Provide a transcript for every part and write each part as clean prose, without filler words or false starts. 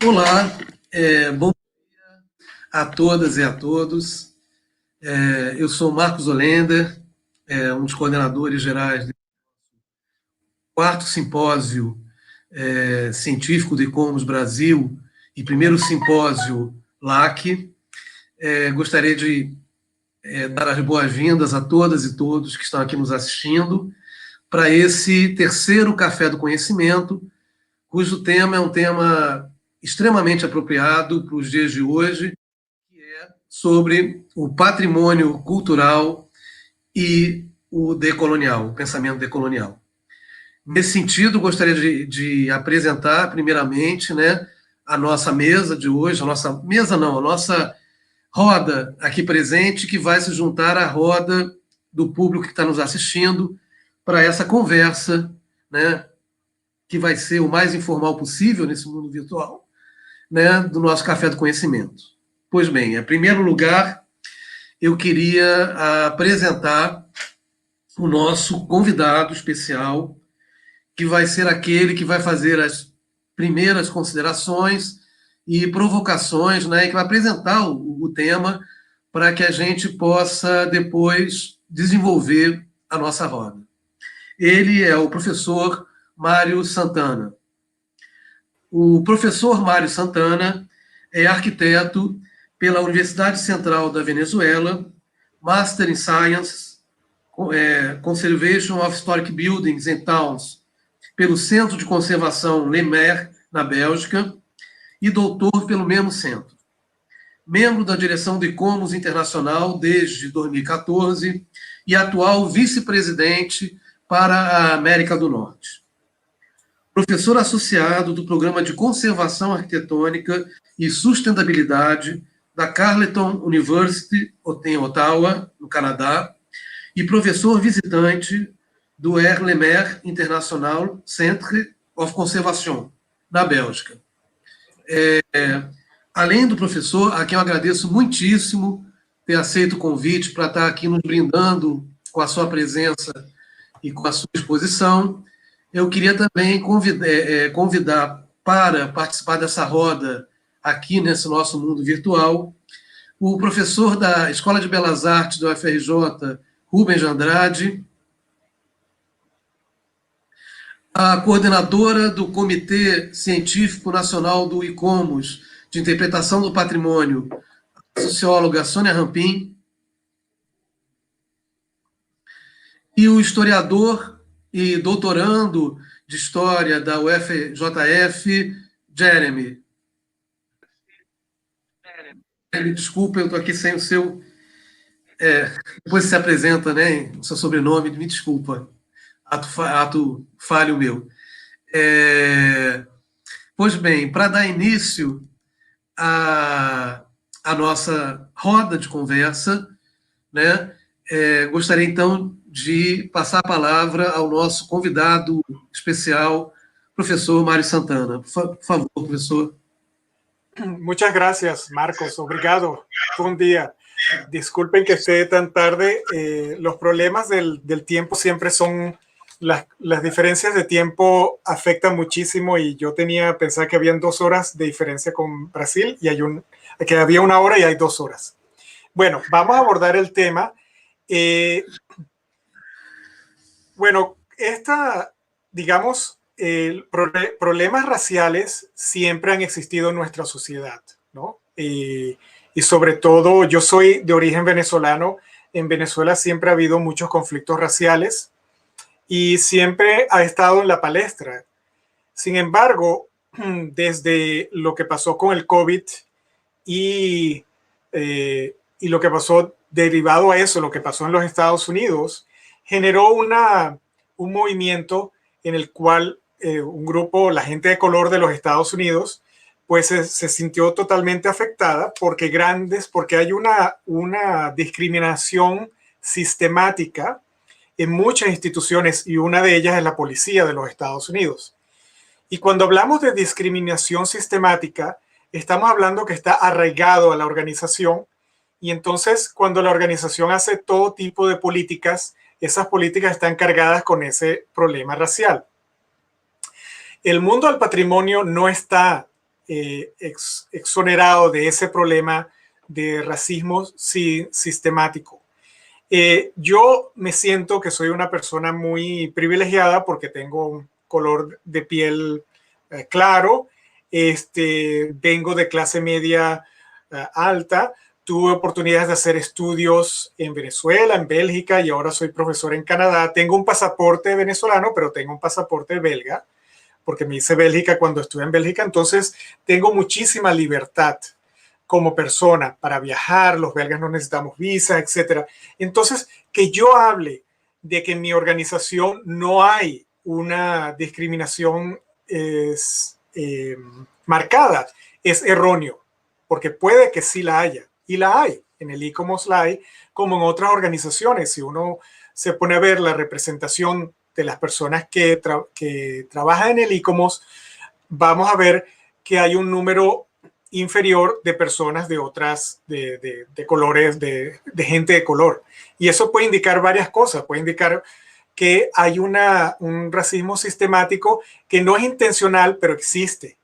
Olá, bom a todas e a todos. Eu sou Marcos Olender, um dos coordenadores gerais do quarto simpósio científico do ICOMOS Brasil e primeiro simpósio LAC. Gostaria de dar as boas-vindas a todas e todos que estão aqui nos assistindo para esse terceiro Café do Conhecimento, cujo tema é um tema extremamente apropriado para os dias de hoje, que é sobre o patrimônio cultural e o decolonial, o pensamento decolonial. Nesse sentido, gostaria de apresentar, primeiramente, né, a nossa mesa de hoje, a nossa roda aqui presente, que vai se juntar à roda do público que está nos assistindo para essa conversa, né, que vai ser o mais informal possível nesse mundo virtual, né, do nosso Café do Conhecimento. Pois bem, em primeiro lugar, eu queria apresentar o nosso convidado especial, que vai ser aquele que vai fazer as primeiras considerações e provocações, né, e que vai apresentar o tema para que a gente possa depois desenvolver a nossa roda. Ele é o professor Mário Santana. O professor Mário Santana é arquiteto pela Universidade Central da Venezuela, Master in Science, Conservation of Historic Buildings and Towns, pelo Centro de Conservação Le Maire, na Bélgica, e doutor pelo mesmo centro. Membro da direção do ICOMOS Internacional desde 2014 e atual vice-presidente para a América do Norte. Professor associado do Programa de Conservação Arquitetônica e Sustentabilidade da Carleton University, em Ottawa, no Canadá, e professor visitante do Air Le Maire International Centre of Conservation, na Bélgica. Além do professor, a quem eu agradeço muitíssimo ter aceito o convite para estar aqui nos brindando com a sua presença e com a sua exposição, eu queria também convidar para participar dessa roda aqui nesse nosso mundo virtual o professor da Escola de Belas Artes da UFRJ, Rubens de Andrade, a coordenadora do Comitê Científico Nacional do ICOMOS de Interpretação do Patrimônio, a socióloga Sônia Rampin, e o historiador e doutorando de História da UFJF, Jeremy. Desculpa, eu estou aqui sem o seu... depois se apresenta, né, o seu sobrenome, me desculpa. Ato falho meu. Pois bem, para dar início à nossa roda de conversa, né, gostaria então de passar a palavra ao nosso convidado especial, professor Mário Santana. Por favor, professor. Muchas gracias, Marcos. Obrigado. Buen día. Disculpen que esté tan tarde. Los problemas del tiempo siempre son... Las diferencias de tiempo afectan muchísimo y yo tenía pensado que habían 2 horas de diferencia con Brasil y que había 1 hora y hay 2 horas. Bueno, vamos a abordar el tema. Bueno, digamos, problemas raciales siempre han existido en nuestra sociedad, ¿no? Y sobre todo, yo soy de origen venezolano. En Venezuela siempre ha habido muchos conflictos raciales y siempre ha estado en la palestra. Sin embargo, desde lo que pasó con el COVID y lo que pasó derivado a eso, lo que pasó en los Estados Unidos, generó un movimiento en el cual un grupo, la gente de color de los Estados Unidos, pues se sintió totalmente afectada porque hay una discriminación sistemática en muchas instituciones y una de ellas es la policía de los Estados Unidos. Y cuando hablamos de discriminación sistemática, estamos hablando que está arraigado a la organización y entonces cuando la organización hace todo tipo de políticas, esas políticas están cargadas con ese problema racial. El mundo del patrimonio no está exonerado de ese problema de racismo sistemático. Yo me siento que soy una persona muy privilegiada porque tengo un color de piel claro, vengo de clase media alta, tuve oportunidades de hacer estudios en Venezuela, en Bélgica y ahora soy profesor en Canadá. Tengo un pasaporte venezolano, pero tengo un pasaporte belga porque me hice Bélgica cuando estuve en Bélgica, entonces tengo muchísima libertad como persona para viajar, los belgas no necesitamos visa, etcétera. Entonces, que yo hable de que en mi organización no hay una discriminación marcada es erróneo, porque puede que sí la haya, y la hay, en el ICOMOS la hay, como en otras organizaciones. Si uno se pone a ver la representación de las personas que trabajan en el ICOMOS, vamos a ver que hay un número inferior de personas de otras, de colores, de gente de color. Y eso puede indicar varias cosas. Puede indicar que hay un racismo sistemático que no es intencional, pero existe.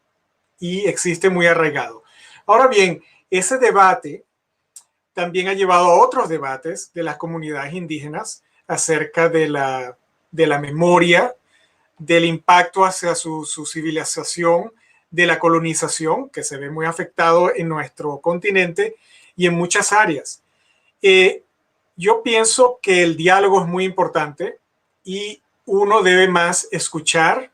Y existe muy arraigado. Ahora bien, ese debate también ha llevado a otros debates de las comunidades indígenas acerca de la memoria, del impacto hacia su civilización, de la colonización, que se ve muy afectado en nuestro continente y en muchas áreas. Yo pienso que el diálogo es muy importante y uno debe más escuchar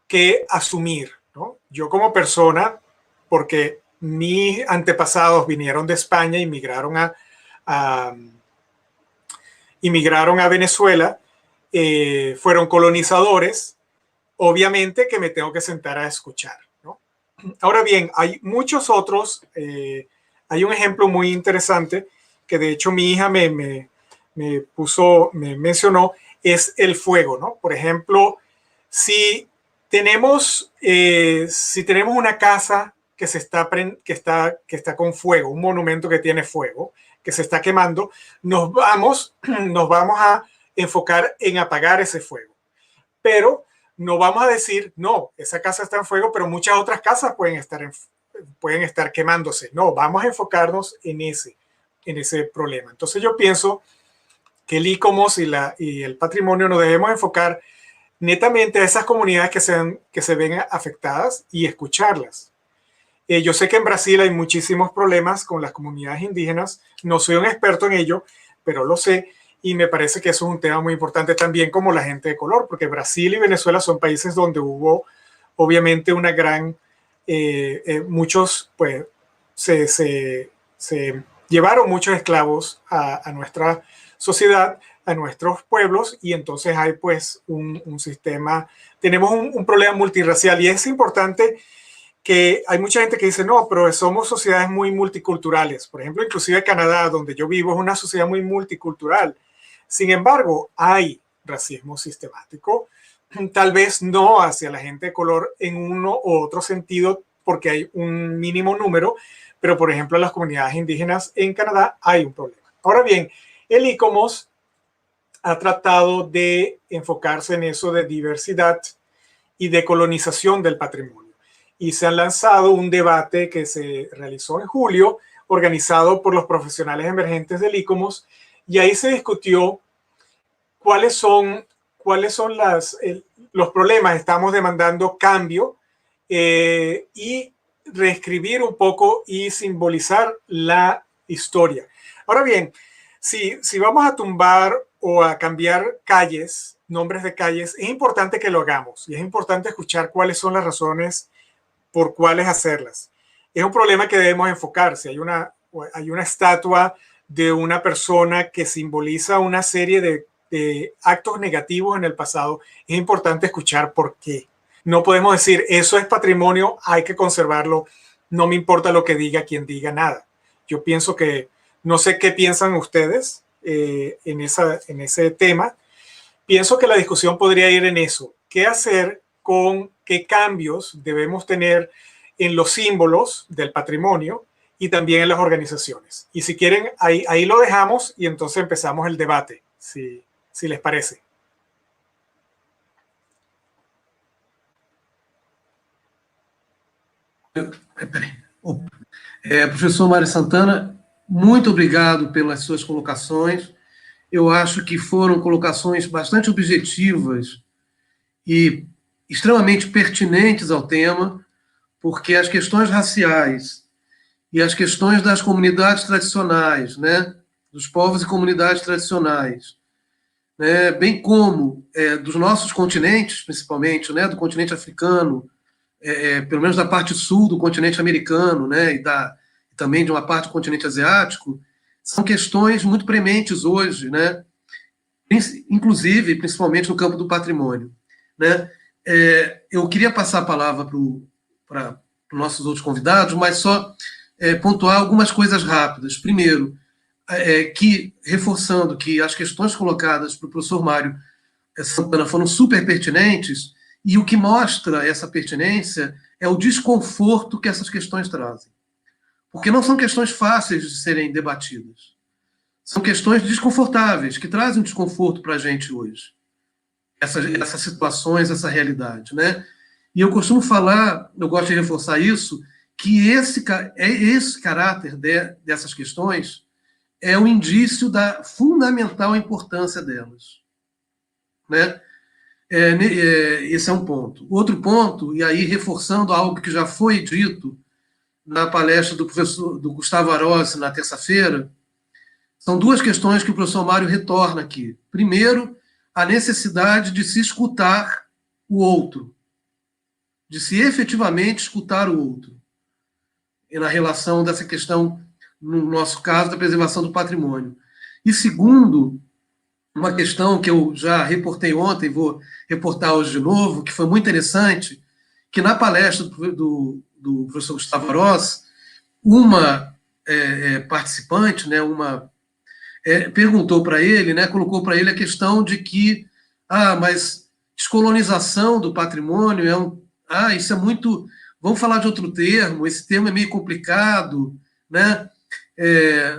que asumir, ¿no? Yo como persona, porque mis antepasados vinieron de España y migraron a Venezuela, fueron colonizadores, obviamente que me tengo que sentar a escuchar, ¿no? Ahora bien, hay muchos otros, hay un ejemplo muy interesante que de hecho mi hija me mencionó, es el fuego, ¿no? Por ejemplo, si si tenemos una casa que está con fuego, un monumento que tiene fuego, que se está quemando, nos vamos a enfocar en apagar ese fuego. Pero no vamos a decir, no, esa casa está en fuego, pero muchas otras casas pueden estar quemándose. No, vamos a enfocarnos en ese problema. Entonces yo pienso que el ICOMOS y el patrimonio nos debemos enfocar netamente a esas comunidades que se ven afectadas y escucharlas. Yo sé que en Brasil hay muchísimos problemas con las comunidades indígenas. No soy un experto en ello, pero lo sé. Y me parece que eso es un tema muy importante también como la gente de color, porque Brasil y Venezuela son países donde hubo obviamente una gran, muchos, pues, se llevaron muchos esclavos a nuestra sociedad, a nuestros pueblos, y entonces hay pues un sistema, tenemos un problema multirracial y es importante que hay mucha gente que dice, no, pero somos sociedades muy multiculturales. Por ejemplo, inclusive Canadá, donde yo vivo, es una sociedad muy multicultural. Sin embargo, hay racismo sistemático, tal vez no hacia la gente de color en uno u otro sentido, porque hay un mínimo número, pero por ejemplo, en las comunidades indígenas en Canadá hay un problema. Ahora bien, el ICOMOS ha tratado de enfocarse en eso de diversidad y de colonización del patrimonio. Y se ha lanzado un debate que se realizó en julio, organizado por los profesionales emergentes del ICOMOS, y ahí se discutió cuáles son los problemas. Estamos demandando cambio y reescribir un poco y simbolizar la historia. Ahora bien, si vamos a tumbar o a cambiar calles, nombres de calles, es importante que lo hagamos y es importante escuchar cuáles son las razones por cuáles hacerlas. Es un problema que debemos enfocar. Si hay una estatua de una persona que simboliza una serie de actos negativos en el pasado, es importante escuchar por qué. No podemos decir, eso es patrimonio, hay que conservarlo, no me importa lo que diga quien diga nada. Yo pienso que, no sé qué piensan ustedes en ese tema. Pienso que la discusión podría ir en eso. ¿Qué hacer con qué cambios debemos tener en los símbolos del patrimonio y también en las organizaciones? Y si quieren, ahí lo dejamos y entonces empezamos el debate, si les parece. Peraí. Professor Mário Santana, muito obrigado pelas suas colocações. Eu acho que foram colocações bastante objetivas e extremamente pertinentes ao tema, porque as questões raciais e as questões das comunidades tradicionais, né, dos povos e comunidades tradicionais, né, bem como dos nossos continentes, principalmente, né, do continente africano, pelo menos da parte sul do continente americano, né, e também de uma parte do continente asiático, são questões muito prementes hoje, né, inclusive, principalmente no campo do patrimônio, né. Eu queria passar a palavra para os nossos outros convidados, mas só pontuar algumas coisas rápidas. Primeiro, reforçando que as questões colocadas para o professor Mário Santana foram super pertinentes, e o que mostra essa pertinência é o desconforto que essas questões trazem. Porque não são questões fáceis de serem debatidas. São questões desconfortáveis, que trazem um desconforto para a gente hoje. Essas situações, essa realidade, né? E eu costumo falar, eu gosto de reforçar isso, que esse caráter dessas questões é um indício da fundamental importância delas, né? Esse é um ponto. Outro ponto, e aí reforçando algo que já foi dito na palestra do Gustavo Arossi na terça-feira, são duas questões que o professor Mário retorna aqui. Primeiro, a necessidade de se escutar o outro, de se efetivamente escutar o outro, e na relação dessa questão, no nosso caso, da preservação do patrimônio. E segundo, uma questão que eu já reportei ontem, vou reportar hoje de novo, que foi muito interessante, que na palestra do professor Gustavo Arossi, uma participante, né, perguntou para ele, né, colocou para ele a questão de que, mas descolonização do patrimônio isso é muito, vamos falar de outro termo, esse termo é meio complicado, né?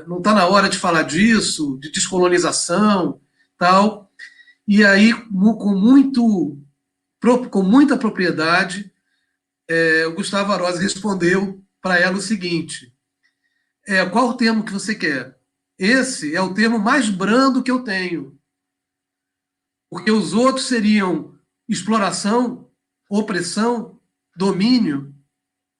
Não está na hora de falar disso, de descolonização, tal. E aí, com muita propriedade, o Gustavo Arossi respondeu para ela o seguinte: qual o termo que você quer? Esse é o termo mais brando que eu tenho, porque os outros seriam exploração, opressão, domínio,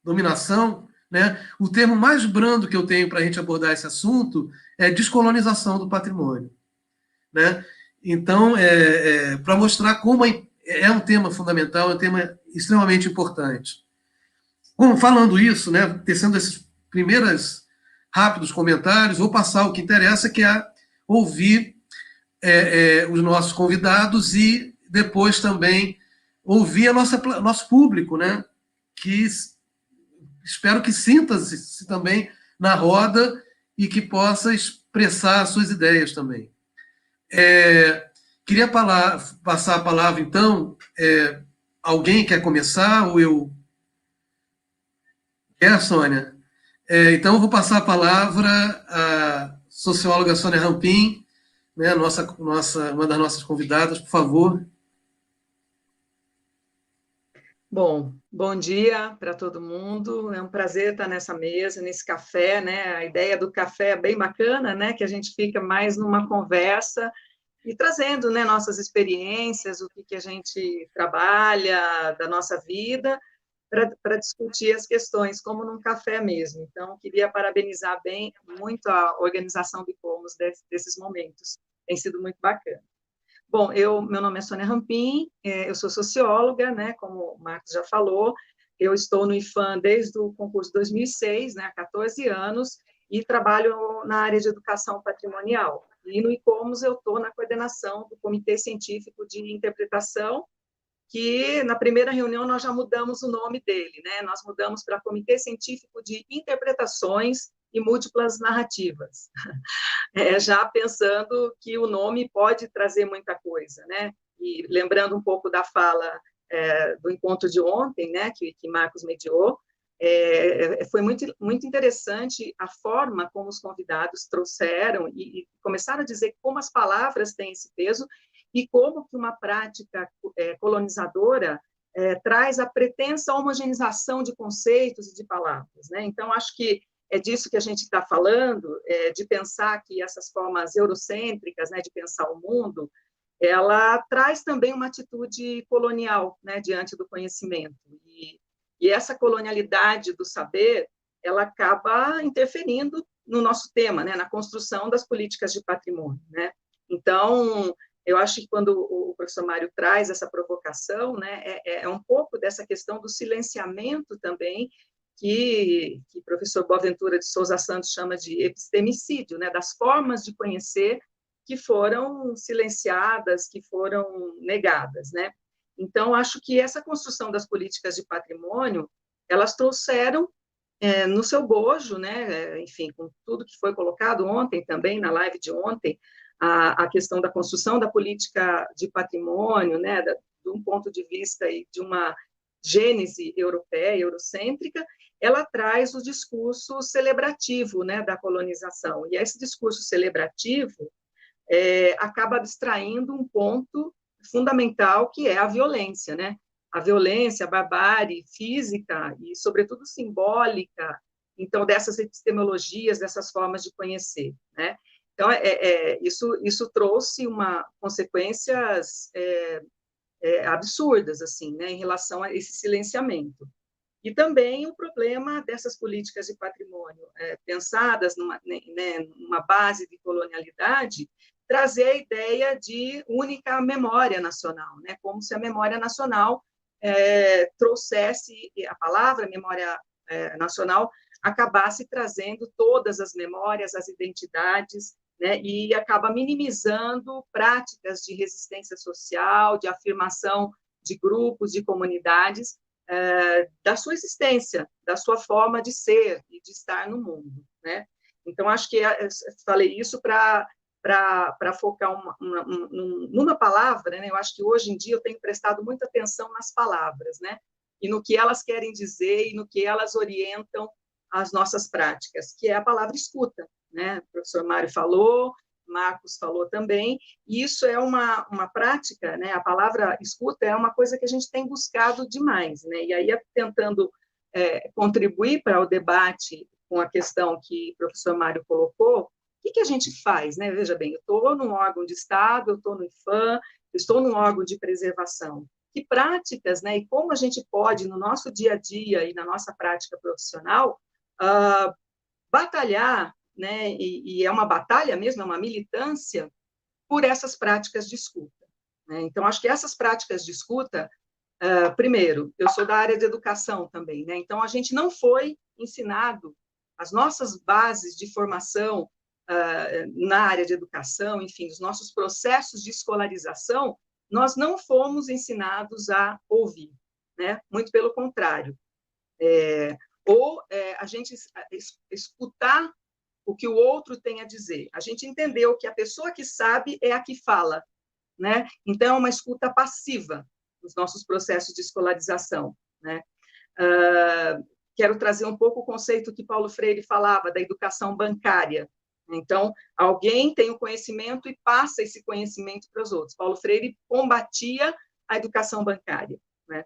dominação, né? O termo mais brando que eu tenho para a gente abordar esse assunto é descolonização do patrimônio, né? Então, para mostrar como é um tema fundamental, é um tema extremamente importante. Falando isso, né, tecendo esses primeiros rápidos comentários, vou passar o que interessa, que é ouvir os nossos convidados e depois também ouvir nosso público, né, que espero que sinta-se também na roda e que possa expressar suas ideias também. Queria passar a palavra, então, alguém quer começar ou eu? Sônia? Então, eu vou passar a palavra à socióloga Sônia Rampin, né, uma das nossas convidadas, por favor. Bom dia para todo mundo. É um prazer estar nessa mesa, nesse café, né? A ideia do café é bem bacana, né? Que a gente fica mais numa conversa e trazendo, né, nossas experiências, o que a gente trabalha da nossa vida, para discutir as questões, como num café mesmo. Então, queria parabenizar muito a organização do ICOMOS desses momentos. Tem sido muito bacana. Bom, meu nome é Sônia Rampin, eu sou socióloga, né, como o Marcos já falou, eu estou no IFAM desde o concurso 2006, né, há 14 anos, e trabalho na área de educação patrimonial. E no ICOMOS eu estou na coordenação do Comitê Científico de Interpretação, que na primeira reunião nós já mudamos o nome dele, né? Nós mudamos para Comitê Científico de Interpretações e Múltiplas Narrativas, já pensando que o nome pode trazer muita coisa, né? E lembrando um pouco da fala do encontro de ontem, né, que Marcos mediou, foi muito interessante a forma como os convidados trouxeram e começaram a dizer como as palavras têm esse peso e como que uma prática colonizadora traz a pretensa homogeneização de conceitos e de palavras, né? Então, acho que é disso que a gente está falando, de pensar que essas formas eurocêntricas, né, de pensar o mundo, ela traz também uma atitude colonial, né, diante do conhecimento. E essa colonialidade do saber, ela acaba interferindo no nosso tema, né, na construção das políticas de patrimônio, né? Então, eu acho que quando o professor Mário traz essa provocação, né, é um pouco dessa questão do silenciamento também, que o professor Boaventura de Souza Santos chama de epistemicídio, né, das formas de conhecer que foram silenciadas, que foram negadas, né? Então, acho que essa construção das políticas de patrimônio, elas trouxeram no seu bojo, né, enfim, com tudo que foi colocado ontem também, na live de ontem, a questão da construção da política de patrimônio, né, de um ponto de vista e de uma gênese europeia, eurocêntrica, ela traz o discurso celebrativo, né, da colonização. E esse discurso celebrativo acaba abstraindo um ponto fundamental, que é a violência, né? A violência, a barbárie física e, sobretudo, simbólica, então, dessas epistemologias, dessas formas de conhecer, né? Então, isso trouxe consequências absurdas, assim, né, em relação a esse silenciamento. E também o problema dessas políticas de patrimônio pensadas numa base de colonialidade, trazer a ideia de única memória nacional, né, como se a memória nacional trouxesse, a palavra memória nacional acabasse trazendo todas as memórias, as identidades, né, e acaba minimizando práticas de resistência social, de afirmação de grupos, de comunidades, da sua existência, da sua forma de ser e de estar no mundo, né? Então, acho que falei isso para focar numa palavra, né? Eu acho que hoje em dia eu tenho prestado muita atenção nas palavras, né? E no que elas querem dizer e no que elas orientam as nossas práticas, que é a palavra escuta, né? O professor Mário falou, Marcos falou também, e isso é uma prática, né? A palavra escuta é uma coisa que a gente tem buscado demais, né? E aí, tentando contribuir para o debate com a questão que o professor Mário colocou, o que a gente faz, né? Veja bem, eu estou num órgão de Estado, eu estou no IFAM, eu estou num órgão de preservação. Que práticas, né? E como a gente pode, no nosso dia a dia e na nossa prática profissional, batalhar, né, e é uma batalha mesmo, é uma militância por essas práticas de escuta, né? Então, acho que essas práticas de escuta, primeiro, eu sou da área de educação também, né? Então, a gente não foi ensinado, as nossas bases de formação na área de educação, enfim, os nossos processos de escolarização, nós não fomos ensinados a ouvir, né? Muito pelo contrário. A gente escutar o que o outro tem a dizer. A gente entendeu que a pessoa que sabe é a que fala, né? Então, é uma escuta passiva nos nossos processos de escolarização, né? Quero trazer um pouco o conceito que Paulo Freire falava da educação bancária. Então, alguém tem o conhecimento e passa esse conhecimento para os outros. Paulo Freire combatia a educação bancária, né?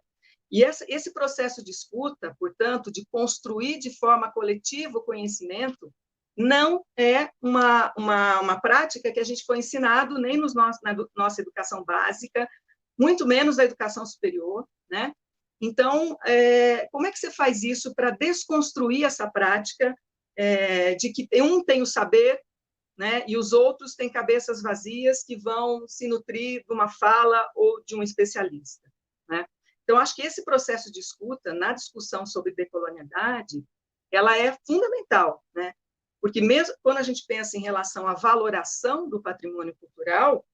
E esse processo de escuta, portanto, de construir de forma coletiva o conhecimento, não é uma prática que a gente foi ensinado nem na nossa educação básica, muito menos na educação superior, né? Então, como é que você faz isso para desconstruir essa prática de que um tem o saber, né, e os outros têm cabeças vazias que vão se nutrir de uma fala ou de um especialista, né? Então, acho que esse processo de escuta, na discussão sobre decolonialidade, ela é fundamental, né? Porque mesmo quando a gente pensa em relação à valoração do patrimônio cultural,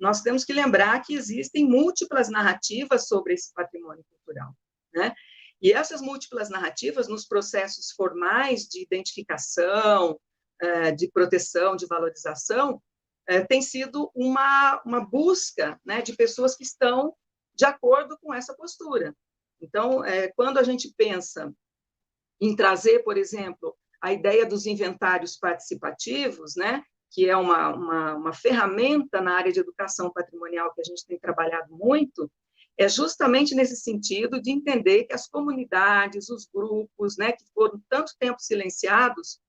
nós temos que lembrar que existem múltiplas narrativas sobre esse patrimônio cultural, né? E essas múltiplas narrativas, nos processos formais de identificação, de proteção, de valorização, tem sido uma busca, né, de pessoas que estão de acordo com essa postura. Então, quando a gente pensa em trazer, por exemplo, a ideia dos inventários participativos, né, que é uma ferramenta na área de educação patrimonial que a gente tem trabalhado muito, é justamente nesse sentido de entender que as comunidades, os grupos, né, que foram tanto tempo silenciados,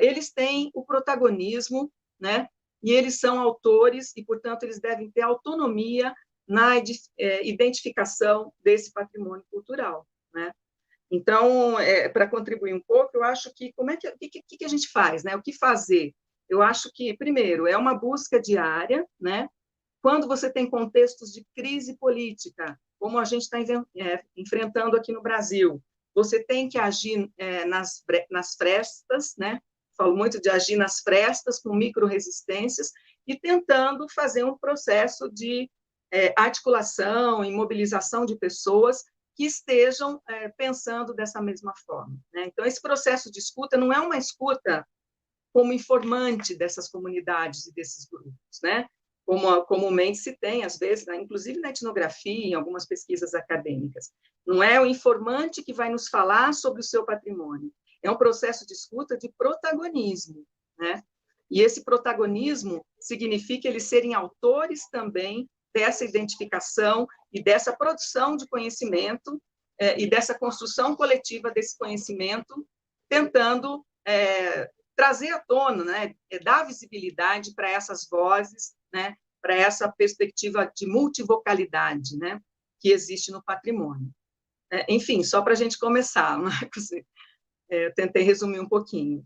eles têm o protagonismo, né, e eles são autores e, portanto, eles devem ter autonomia na identificação desse patrimônio cultural, né? Então, para contribuir um pouco, eu acho que o que a gente faz, né? O que fazer? Eu acho que, primeiro, é uma busca diária, né? Quando você tem contextos de crise política, como a gente está enfrentando aqui no Brasil, você tem que agir nas frestas, né? Falo muito de agir nas frestas, com micro-resistências, e tentando fazer um processo de articulação e mobilização de pessoas que estejam pensando dessa mesma forma, né? Então, esse processo de escuta não é uma escuta como informante dessas comunidades e desses grupos, né? Como comumente se tem, às vezes, né? Inclusive na etnografia, em algumas pesquisas acadêmicas. Não é o informante que vai nos falar sobre o seu patrimônio, é um processo de escuta de protagonismo, né? E esse protagonismo significa eles serem autores também dessa identificação e dessa produção de conhecimento e dessa construção coletiva desse conhecimento, tentando trazer à tona, né, dar visibilidade para essas vozes, né, para essa perspectiva de multivocalidade, né, que existe no patrimônio. Enfim, só para a gente começar, Marcos, tentei resumir um pouquinho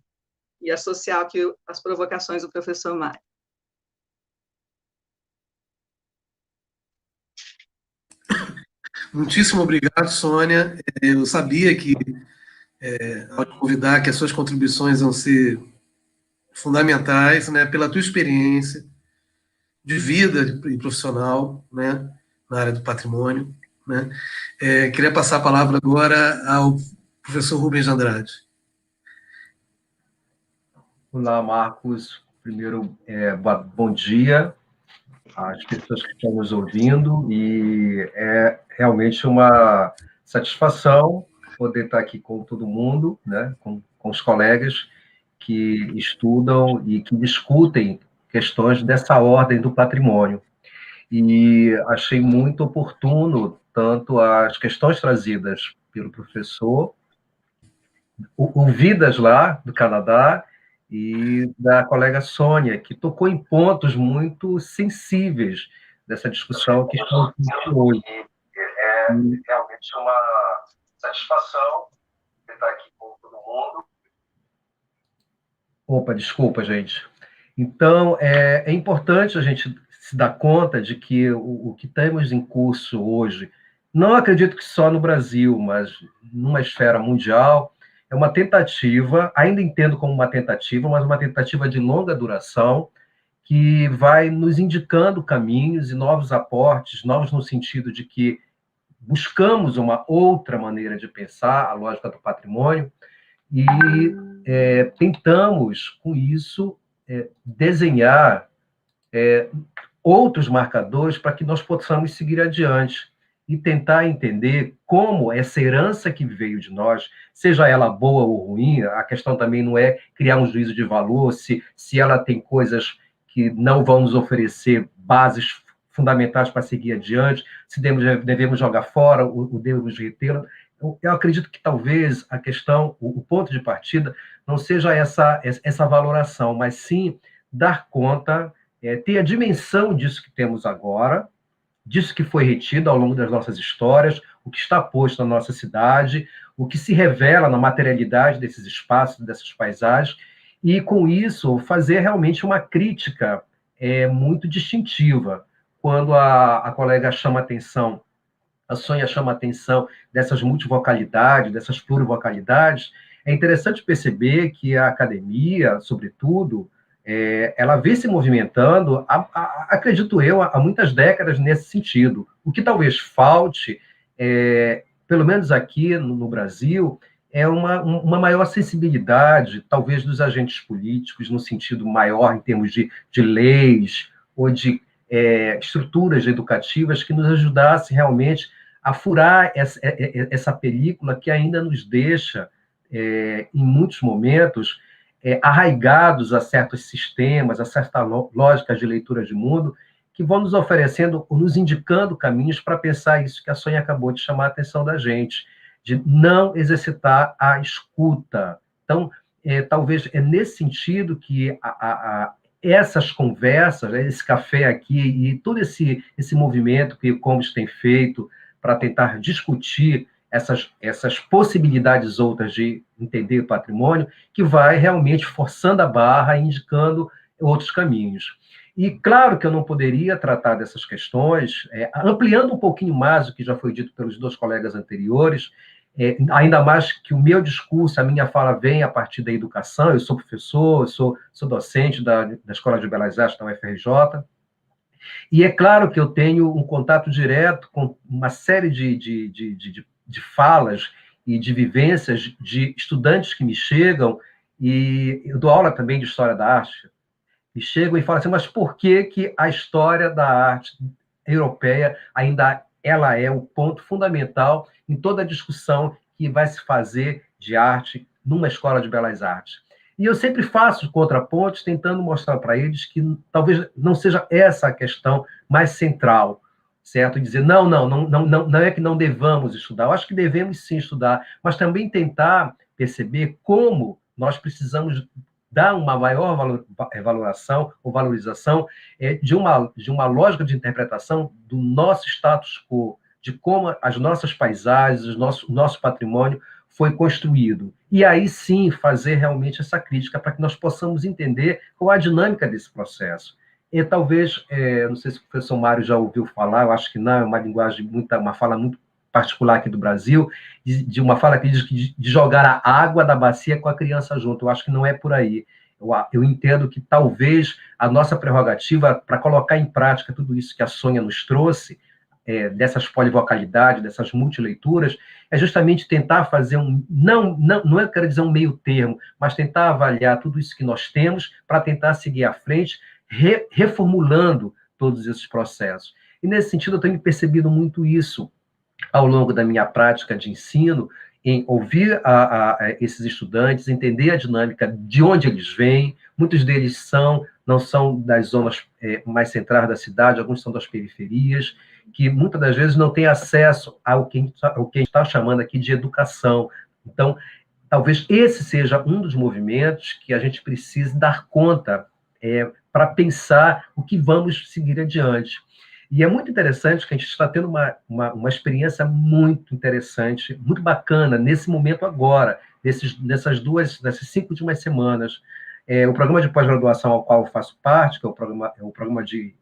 e associar aqui as provocações do professor Mário. Muitíssimo obrigado, Sônia. Eu sabia que, ao te convidar, que as suas contribuições vão ser fundamentais, né, pela tua experiência de vida e profissional, né, na área do patrimônio, né. Queria passar a palavra agora ao professor Rubens de Andrade. Olá, Marcos. Primeiro, bom dia às pessoas que estão nos ouvindo, e é realmente uma satisfação poder estar aqui com todo mundo, né, com os colegas que estudam e que discutem questões dessa ordem do patrimônio. E achei muito oportuno tanto as questões trazidas pelo professor, ouvidas lá do Canadá, e da colega Sônia, que tocou em pontos muito sensíveis dessa discussão que estamos tendo hoje. É realmente uma satisfação estar aqui com todo mundo. Opa, desculpa, gente. Então, é importante a gente se dar conta de que o que temos em curso hoje, não acredito que só no Brasil, mas numa esfera mundial, é uma tentativa, ainda entendo como uma tentativa, mas uma tentativa de longa duração, que vai nos indicando caminhos e novos aportes, novos no sentido de que buscamos uma outra maneira de pensar a lógica do patrimônio, e tentamos, com isso, desenhar outros marcadores para que nós possamos seguir adiante e tentar entender como essa herança que veio de nós, seja ela boa ou ruim, a questão também não é criar um juízo de valor, se ela tem coisas que não vão nos oferecer bases fundamentais para seguir adiante, se devemos jogar fora ou devemos retê-la. Eu acredito que talvez a questão, o ponto de partida, não seja essa valoração, mas sim dar conta, ter a dimensão disso que temos agora, disso que foi retido ao longo das nossas histórias, o que está posto na nossa cidade, o que se revela na materialidade desses espaços, dessas paisagens, e, com isso, fazer realmente uma crítica muito distintiva. Quando a colega chama atenção, a Sônia chama atenção dessas multivocalidades, dessas plurivocalidades, é interessante perceber que a academia, sobretudo, ela vem se movimentando, acredito eu, há muitas décadas nesse sentido. O que talvez falte, pelo menos aqui no Brasil, é uma maior sensibilidade, talvez, dos agentes políticos, no sentido maior, em termos de leis ou de estruturas educativas que nos ajudassem realmente a furar essa película que ainda nos deixa, em muitos momentos, arraigados a certos sistemas, a certas lógicas de leitura de mundo, que vão nos oferecendo, ou nos indicando caminhos para pensar isso que a Sônia acabou de chamar a atenção da gente, de não exercitar a escuta. Então, talvez é nesse sentido que essas conversas, esse café aqui e todo esse movimento que o Combis tem feito para tentar discutir essas possibilidades outras de entender o patrimônio, que vai realmente forçando a barra e indicando outros caminhos. E claro que eu não poderia tratar dessas questões, ampliando um pouquinho mais o que já foi dito pelos dois colegas anteriores, ainda mais que o meu discurso, a minha fala vem a partir da educação. Eu sou professor, sou docente da Escola de Belas Artes da UFRJ, e é claro que eu tenho um contato direto com uma série de falas e de vivências de estudantes que me chegam, e eu dou aula também de História da Arte, e chegam e falam assim, mas por que a história da arte europeia ainda ela é o ponto fundamental em toda a discussão que vai se fazer de arte numa escola de belas artes? E eu sempre faço contrapontos, tentando mostrar para eles que talvez não seja essa a questão mais central, certo? E dizer, não é que não devamos estudar, eu acho que devemos sim estudar, mas também tentar perceber como nós precisamos dar uma maior valoração ou valorização de uma lógica de interpretação do nosso status quo, de como as nossas paisagens, o nosso patrimônio foi construído. E aí sim fazer realmente essa crítica para que nós possamos entender qual a dinâmica desse processo. E talvez, não sei se o professor Mário já ouviu falar, eu acho que não, é uma linguagem, uma fala muito particular aqui do Brasil, de uma fala que diz que de jogar a água da bacia com a criança junto. Eu acho que não é por aí. Eu entendo que talvez a nossa prerrogativa para colocar em prática tudo isso que a Sônia nos trouxe, dessas polivocalidades, dessas multileituras, é justamente tentar fazer não eu quero dizer um meio termo, mas tentar avaliar tudo isso que nós temos para tentar seguir à frente, reformulando todos esses processos. E, nesse sentido, eu tenho percebido muito isso ao longo da minha prática de ensino, em ouvir esses estudantes, entender a dinâmica de onde eles vêm. Muitos deles não são das zonas mais centrais da cidade, alguns são das periferias, que muitas das vezes não têm acesso ao que a gente está chamando aqui de educação. Então, talvez esse seja um dos movimentos que a gente precise dar conta para pensar o que vamos seguir adiante. E é muito interessante que a gente está tendo uma experiência muito interessante, muito bacana, nesse momento agora, nessas 5 últimas semanas. O programa de pós-graduação ao qual eu faço parte, que é o programa de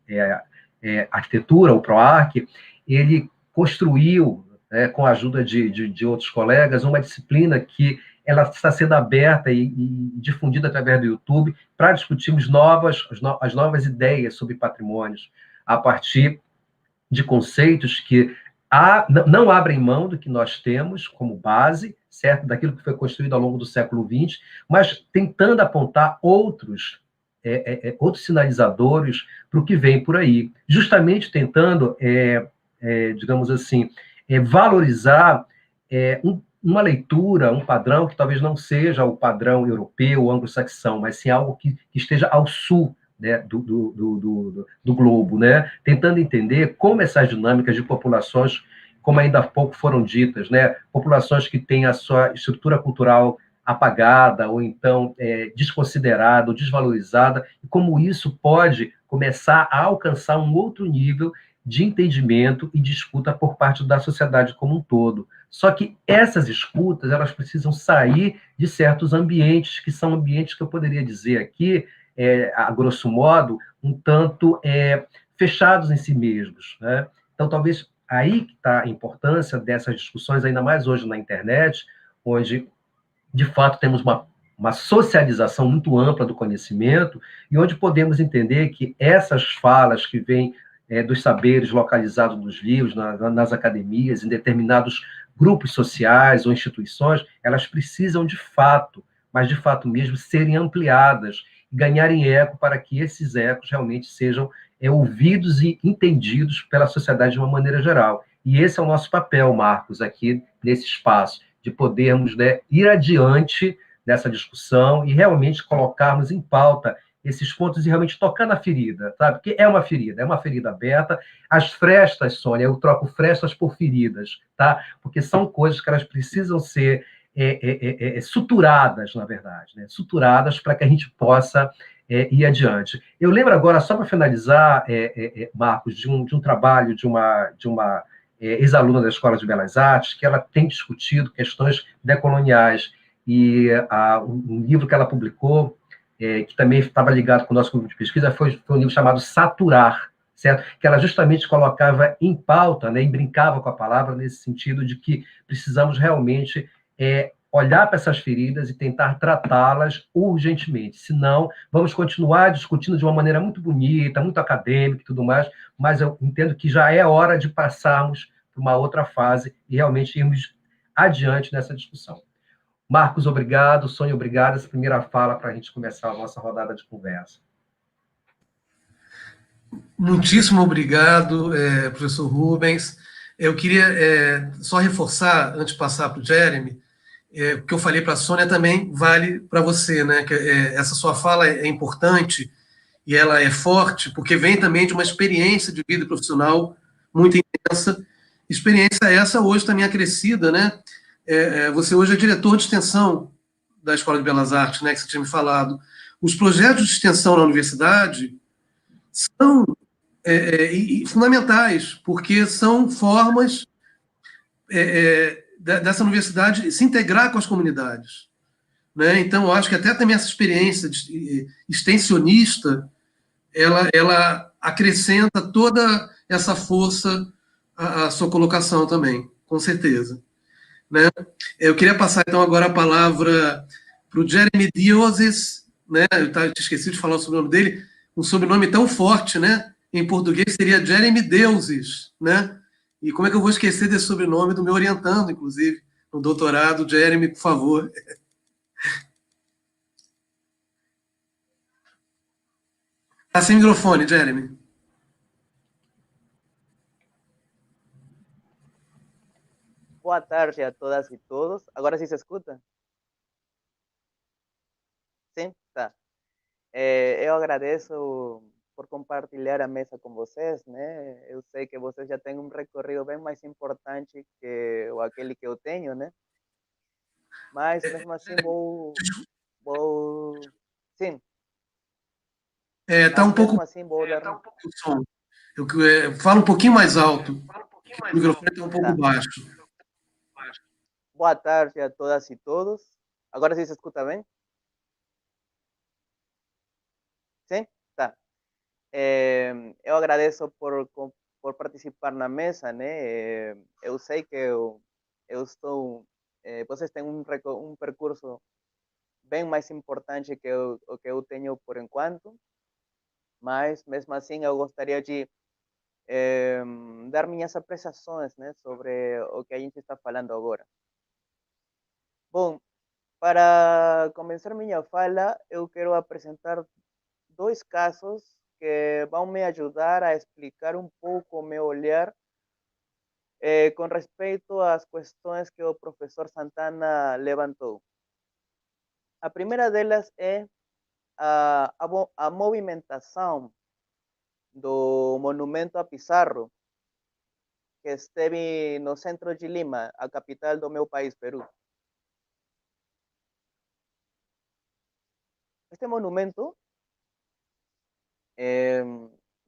arquitetura, o PROARC, ele construiu, com a ajuda de outros colegas, uma disciplina que ela está sendo aberta e difundida através do YouTube para discutirmos as novas ideias sobre patrimônios, a partir de conceitos que não abrem mão do que nós temos como base, certo? Daquilo que foi construído ao longo do século XX, mas tentando apontar outros sinalizadores para o que vem por aí, justamente tentando, digamos assim, valorizar uma leitura, um padrão que talvez não seja o padrão europeu, anglo-saxão, mas sim algo que esteja ao sul, né, do globo, né, tentando entender como essas dinâmicas de populações, como ainda há pouco foram ditas, né, populações que têm a sua estrutura cultural apagada, ou então desconsiderada, ou desvalorizada, e como isso pode começar a alcançar um outro nível de entendimento e de escuta por parte da sociedade como um todo. Só que essas escutas, elas precisam sair de certos ambientes, que são ambientes que eu poderia dizer aqui, a grosso modo, um tanto fechados em si mesmos, né? Então, talvez aí que está a importância dessas discussões, ainda mais hoje na internet, onde, de fato, temos uma socialização muito ampla do conhecimento e onde podemos entender que essas falas que vêm dos saberes localizados nos livros, nas academias, em determinados grupos sociais ou instituições, elas precisam, de fato, mas de fato mesmo, serem ampliadas, ganharem eco para que esses ecos realmente sejam ouvidos e entendidos pela sociedade de uma maneira geral. E esse é o nosso papel, Marcos, aqui nesse espaço, de podermos ir adiante dessa discussão e realmente colocarmos em pauta esses pontos e realmente tocar na ferida, sabe? Porque é uma ferida aberta. As frestas, Sônia, eu troco frestas por feridas, tá? Porque são coisas que elas precisam ser suturadas, na verdade, né? Suturadas para que a gente possa ir adiante. Eu lembro agora, só para finalizar, Marcos, de um trabalho de uma ex-aluna da Escola de Belas Artes, que ela tem discutido questões decoloniais, e um livro que ela publicou, que também estava ligado com o nosso grupo de pesquisa, foi um livro chamado Saturar, certo? Que ela justamente colocava em pauta, né, e brincava com a palavra nesse sentido de que precisamos realmente olhar para essas feridas e tentar tratá-las urgentemente. Senão, vamos continuar discutindo de uma maneira muito bonita, muito acadêmica e tudo mais, mas eu entendo que já é hora de passarmos para uma outra fase e realmente irmos adiante nessa discussão. Marcos, obrigado. Sônia, obrigado. Essa primeira fala para a gente começar a nossa rodada de conversa. Muitíssimo obrigado, professor Rubens. Eu queria só reforçar, antes de passar para o Jeremy, o que eu falei para a Sônia também vale para você, né? Que, essa sua fala é importante e ela é forte, porque vem também de uma experiência de vida profissional muito intensa. Experiência essa hoje também acrescida, né? Você hoje é diretor de extensão da Escola de Belas Artes, né? Que você tinha me falado. Os projetos de extensão na universidade são fundamentais, porque são formas dessa universidade se integrar com as comunidades. Né? Então, eu acho que até também essa experiência extensionista, ela acrescenta toda essa força à sua colocação também, com certeza. Né? Eu queria passar, então, agora a palavra para o Jeremy Dioses, né? Eu tinha esquecido de falar o sobrenome dele, um sobrenome tão forte, né? Em português seria Jeremy Deuses, né? E como é que eu vou esquecer desse sobrenome do meu orientando, inclusive, no doutorado? Jeremy, por favor. Está sem microfone, Jeremy. Boa tarde a todas e todos. Agora sim se escuta? Sim? Tá. Eu agradeço por compartilhar a mesa com vocês, né? Eu sei que vocês já têm um recorrido bem mais importante que aquele que eu tenho, né? Mas mesmo assim vou... Sim. Tá um pouco assim vou dar... o som. Fala um pouquinho mais alto. O microfone está um pouco baixo. Boa tarde a todas e todos. Agora sim se escuta bem? Sim? Tá. Eu agradeço por participar na mesa, né? Eu sei que eu estou... vocês têm um percurso bem mais importante que o que eu tenho por enquanto, mas mesmo assim eu gostaria de dar minhas apreciações, né, sobre o que a gente está falando agora. Bom, para começar minha fala, eu quero apresentar dois casos que vão me ajudar a explicar um pouco o meu olhar com respeito às questões que o professor Santana levantou. A primeira delas é a movimentação do monumento a Pizarro, que esteve no centro de Lima, a capital do meu país, Peru. Este monumento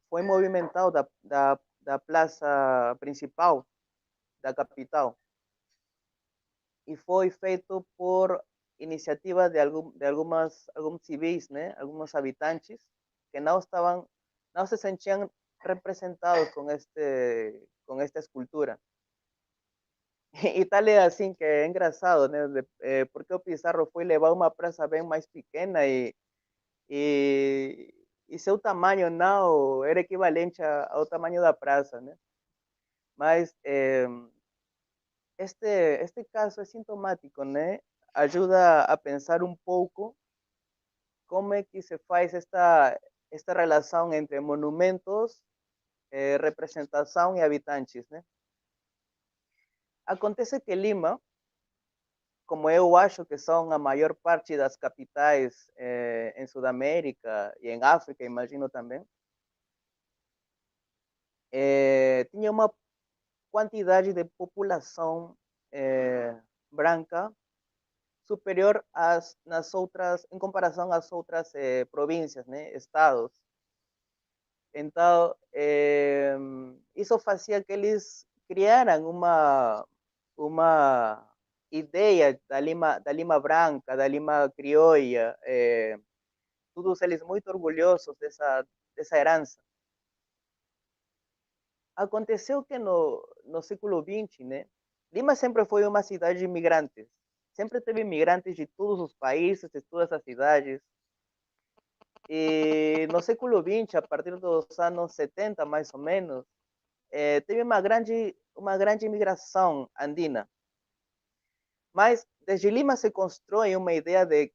foi movimentado da praça principal da capital e foi feito por iniciativa de alguns civis, né, alguns habitantes que não se sentiam representados com esta escultura. E tal é assim que é engraçado, né? Porque o Pizarro foi levar uma praça bem mais pequena e seu tamanho não era equivalente ao tamanho da praça, né? Mas este caso é sintomático, né? Ajuda a pensar um pouco como é que se faz esta relação entre monumentos, representação e habitantes, né? Acontece que Lima como eu acho que são a maior parte das capitais em Sudamérica e em África, imagino também, tinha uma quantidade de população branca superior nas outras, em comparação às outras províncias, né, estados. Então, isso fazia que eles criaram uma ideia da Lima branca, da Lima criolla, todos eles muito orgulhosos dessa herança. Aconteceu que no século XX, né, Lima sempre foi uma cidade de imigrantes. Sempre teve imigrantes de todos os países, de todas as cidades. E no século XX, a partir dos anos 70, mais ou menos, teve uma grande imigração andina. Mas desde Lima se constrói uma ideia de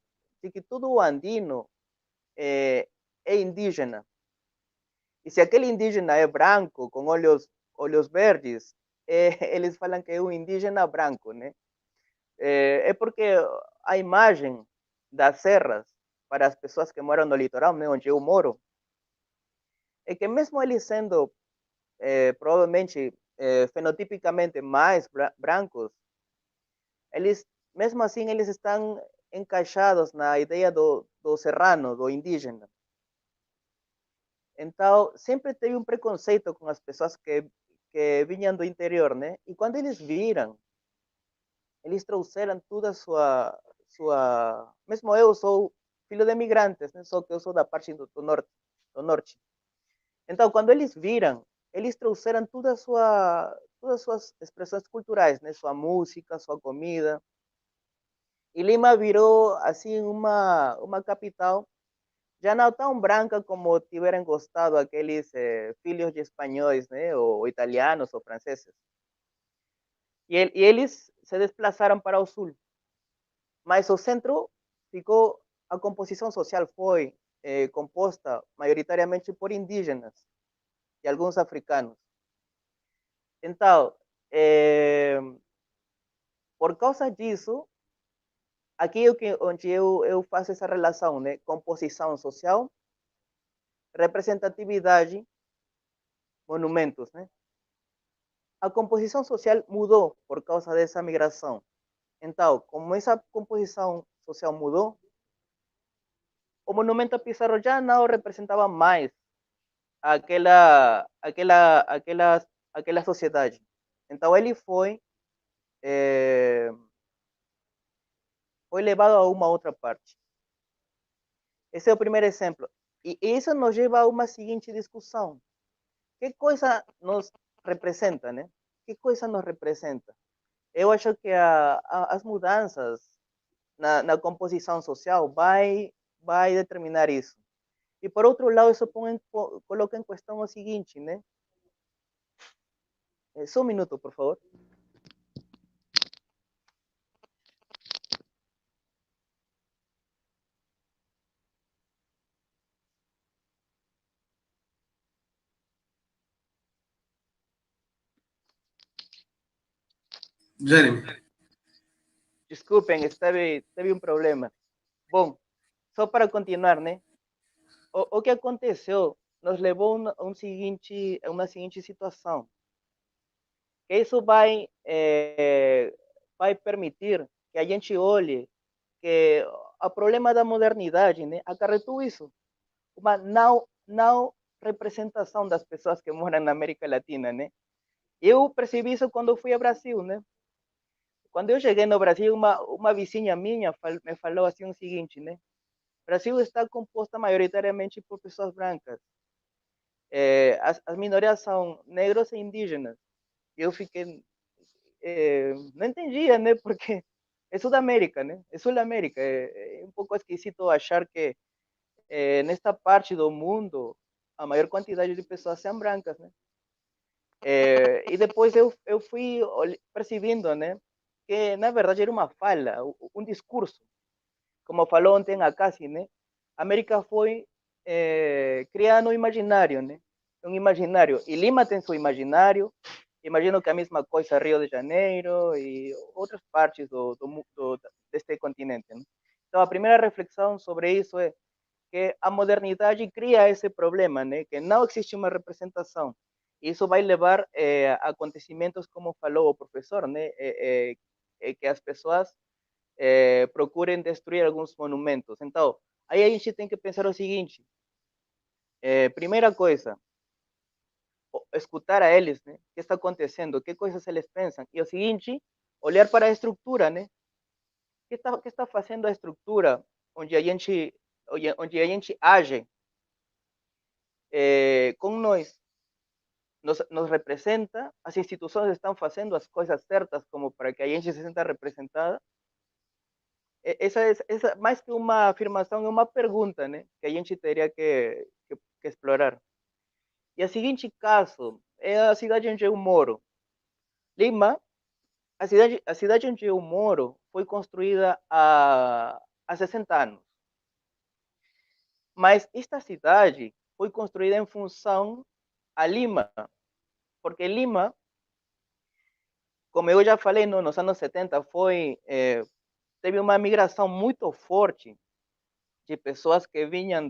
que todo o andino é indígena. E se aquele indígena é branco, com olhos verdes, eles falam que é um indígena branco, né? É porque a imagem das serras, para as pessoas que moram no litoral, né, onde eu moro, é que mesmo eles sendo provavelmente fenotipicamente mais brancos, eles, mesmo assim, eles estão encaixados na ideia do serrano, do indígena. Então, sempre teve um preconceito com as pessoas que vinham do interior, né? E quando eles viram, eles trouxeram toda a sua... Mesmo eu sou filho de imigrantes, né? Só que eu sou da parte do norte. Então, quando eles viram, eles trouxeram todas as suas expressões culturais, né? Sua música, sua comida. E Lima virou, assim, uma capital já não tão branca como tiveram gostado aqueles filhos de espanhóis, né? Ou italianos ou franceses. E eles se desplazaram para o sul. Mas o centro ficou, a composição social foi composta maioritariamente por indígenas e alguns africanos. Então, por causa disso, aqui é onde eu faço essa relação, né? Composição social, representatividade, monumentos, né? A composição social mudou por causa dessa migração. Então, como essa composição social mudou, o monumento a Pizarro já não representava mais aquela sociedade. Então, ele foi levado a uma outra parte. Esse é o primeiro exemplo. E isso nos leva a uma seguinte discussão. Que coisa nos representa, né? Que coisa nos representa? Eu acho que as mudanças na composição social vai determinar isso. E por outro lado, isso coloca em questão o seguinte, né? Só um minuto, por favor. Jeremy. Desculpem, teve um problema. Bom, só para continuar, né? O que aconteceu nos levou a uma seguinte situação. Isso vai permitir que a gente olhe que o problema da modernidade, né, acarretou isso, uma não representação das pessoas que moram na América Latina, né? Eu percebi isso quando fui ao Brasil, né? Quando eu cheguei no Brasil, uma vizinha minha me falou assim o seguinte, né? O Brasil está composta maioritariamente por pessoas brancas. As minorias são negros e indígenas. Eu fiquei... não entendia, né? Porque é Sudamérica, né? É Sul-América. É um pouco esquisito achar que nesta parte do mundo a maior quantidade de pessoas são brancas, né? E depois eu fui percebendo, né? Que na verdade era uma fala, um discurso. Como falou ontem a Cassi, né? A América foi criada no imaginário, né? Um imaginário. E Lima tem seu imaginário, Imagino que a mesma coisa Rio de Janeiro e outras partes deste continente. Né? Então, a primeira reflexão sobre isso é que a modernidade cria esse problema, né? Que não existe uma representação. Isso vai levar a acontecimentos, como falou o professor, né? Que as pessoas procurem destruir alguns monumentos. Então, aí a gente tem que pensar o seguinte: primeira coisa, escutar a eles, né? O que está acontecendo, que coisas eles pensam. E o seguinte, olhar para a estrutura, né? O que está fazendo a estrutura onde a gente age com nós? Nos representa, as instituições estão fazendo as coisas certas como para que a gente se sinta representada. Essa mais que uma afirmação, é uma pergunta, né? Que a gente teria que explorar. E o seguinte caso é a cidade onde eu moro. Lima, a cidade onde eu moro foi construída há 60 anos. Mas esta cidade foi construída em função a Lima, porque Lima, como eu já falei, nos anos 70, teve uma migração muito forte de pessoas que vinham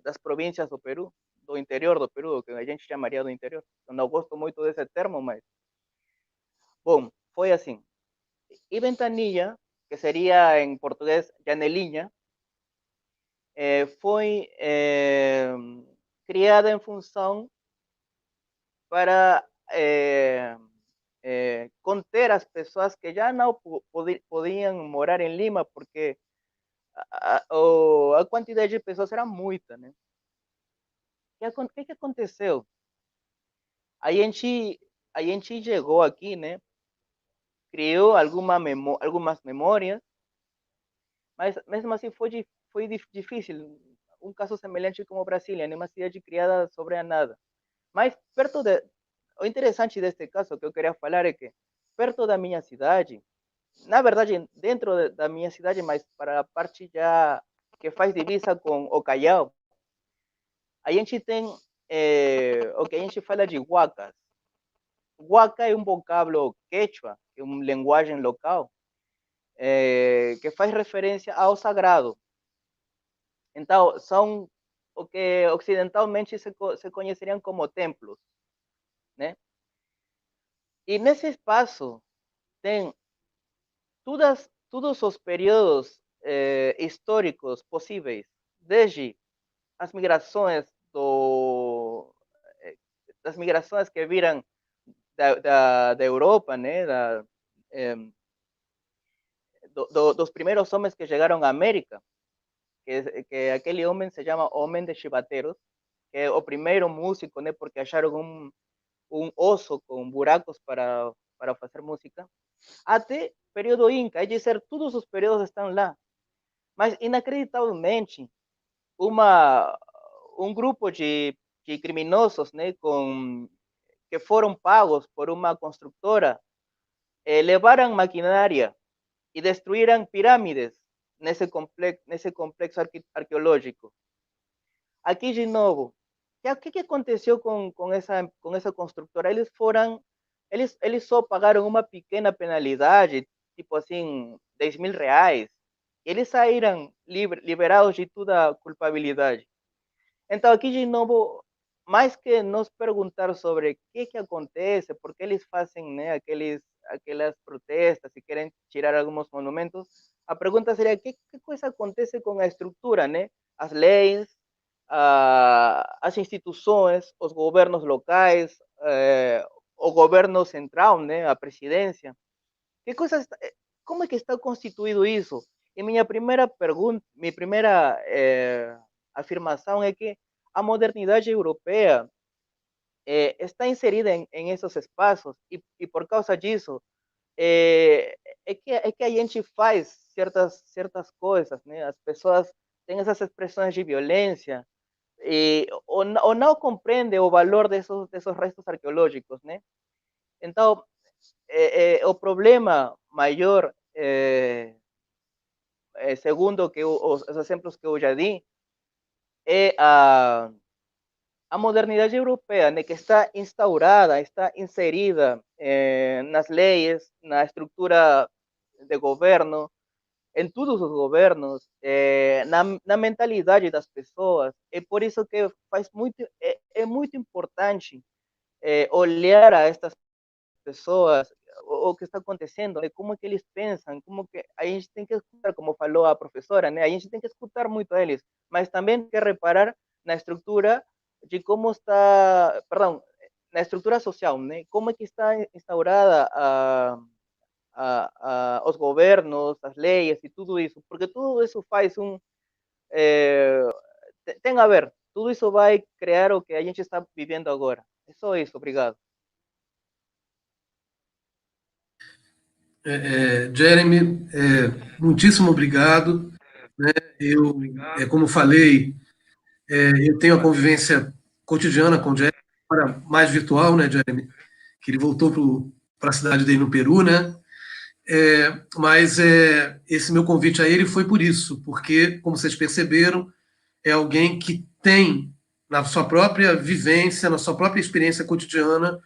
das províncias do Peru, do interior do Peru, que a gente chamaria do interior. Eu não gosto muito desse termo, mas... Bom, foi assim. E Ventanilla, que seria em português janelinha, foi criada em função para conter as pessoas que já não podiam morar em Lima, porque a quantidade de pessoas era muita, né? O que aconteceu? A gente chegou aqui, né? Criou algumas memórias, mas mesmo assim foi difícil. Um caso semelhante como Brasília, né? Uma cidade criada sobre a nada. Mas o interessante deste caso que eu queria falar é que perto da minha cidade, na verdade dentro da minha cidade, mas para a parte já que faz divisa com o Callao, a gente tem o que a gente fala de huacas. Huaca é um vocábulo quechua, é uma linguagem local, que faz referência ao sagrado. Então, são o que ocidentalmente se conheceriam como templos, né? E nesse espaço tem todos os períodos históricos possíveis, desde as migrações das migrações que viram da Europa, né? Dos primeiros homens que chegaram à América, que aquele homem se chama Homem de Chivateros, que é o primeiro músico, né? Porque acharam um osso com buracos para fazer música, até período Inca, é dizer, todos os períodos estão lá. Mas, inacreditavelmente, um grupo de criminosos, né, que foram pagos por uma construtora, levaram maquinária e destruíram pirâmides nesse complexo arqueológico. Aqui, de novo, o que aconteceu com essa construtora? Eles só pagaram uma pequena penalidade, tipo assim, 10 mil reais. E eles saíram liberados de toda a culpabilidade. Então, aqui, de novo, mais que nos perguntar sobre o que acontece, por que eles fazem, né, aquelas protestas e querem tirar alguns monumentos, a pergunta seria: que coisa acontece com a estrutura, né? As leis, as instituições, os governos locais, o governo central, né, a presidência. Que coisas, como é que está constituído isso? E minha primeira pergunta, minha primeira afirmação é que a modernidade europeia está inserida em esses espaços e por causa disso que a gente faz certas coisas, né? As pessoas têm essas expressões de violência ou não compreendem o valor desses restos arqueológicos, né? Então, o problema maior, segundo os exemplos que eu já di, é a modernidade europeia, né, que está instaurada, está inserida nas leis, na estrutura de governo, em todos os governos, na mentalidade das pessoas. É por isso que é muito importante olhar a estas pessoas, o que está acontecendo, né? Como que eles pensam, como que a gente tem que escutar, como falou a professora, né? A gente tem que escutar muito a eles, mas também tem que reparar na estrutura de como está, perdão, na estrutura social, né? Como é que está instaurada os governos, as leis e tudo isso, porque tudo isso faz tem a ver, tudo isso vai criar o que a gente está vivendo agora. É só isso, obrigado. Jeremy, muitíssimo obrigado. Né? Como falei, eu tenho a convivência cotidiana com o Jeremy, agora mais virtual, né, Jeremy? Que ele voltou para a cidade dele no Peru, né? Mas esse meu convite a ele foi por isso, porque, como vocês perceberam, é alguém que tem, na sua própria vivência, na sua própria experiência cotidiana,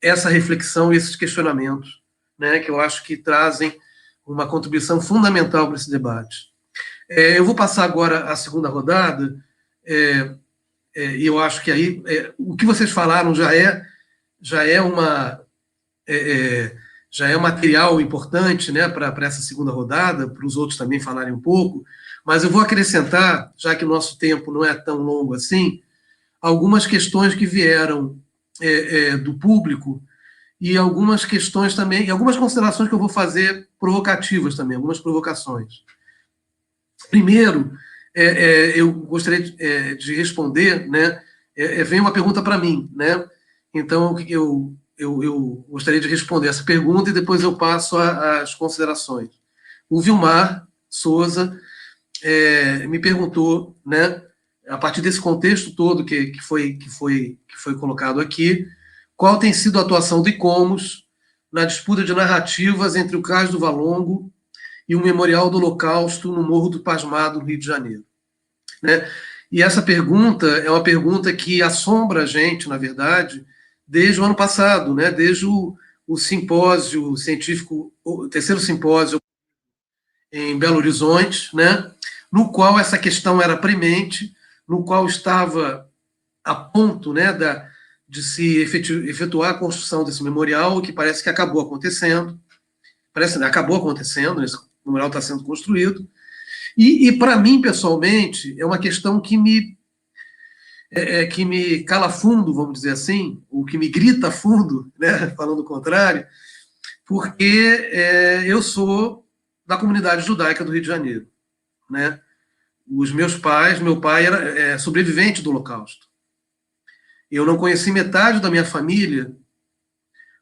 essa reflexão e esses questionamentos, né, que eu acho que trazem uma contribuição fundamental para esse debate. Eu vou passar agora a segunda rodada, e eu acho que aí o que vocês falaram já é material importante, né, para essa segunda rodada, para os outros também falarem um pouco, mas eu vou acrescentar, já que o nosso tempo não é tão longo assim, algumas questões que vieram do público e algumas questões também, e algumas considerações que eu vou fazer provocativas também, algumas provocações. Primeiro, eu gostaria de responder, né, vem uma pergunta para mim, né, então eu gostaria de responder essa pergunta e depois eu passo às considerações. O Vilmar Souza me perguntou, né, a partir desse contexto todo que foi colocado aqui, qual tem sido a atuação do ICOMOS na disputa de narrativas entre o Cais do Valongo e o Memorial do Holocausto no Morro do Pasmado, no Rio de Janeiro. Né? E essa pergunta é uma pergunta que assombra a gente, na verdade, desde o ano passado, né? Desde o simpósio científico, o terceiro simpósio em Belo Horizonte, né? No qual essa questão era premente, no qual estava a ponto, né, de se efetuar a construção desse memorial, que parece que acabou acontecendo. Acabou acontecendo, esse memorial está sendo construído. E para mim, pessoalmente, é uma questão que me cala fundo, vamos dizer assim, ou que me grita fundo, né, falando o contrário, porque eu sou da comunidade judaica do Rio de Janeiro. Né? Meu pai era sobrevivente do Holocausto. Eu não conheci metade da minha família,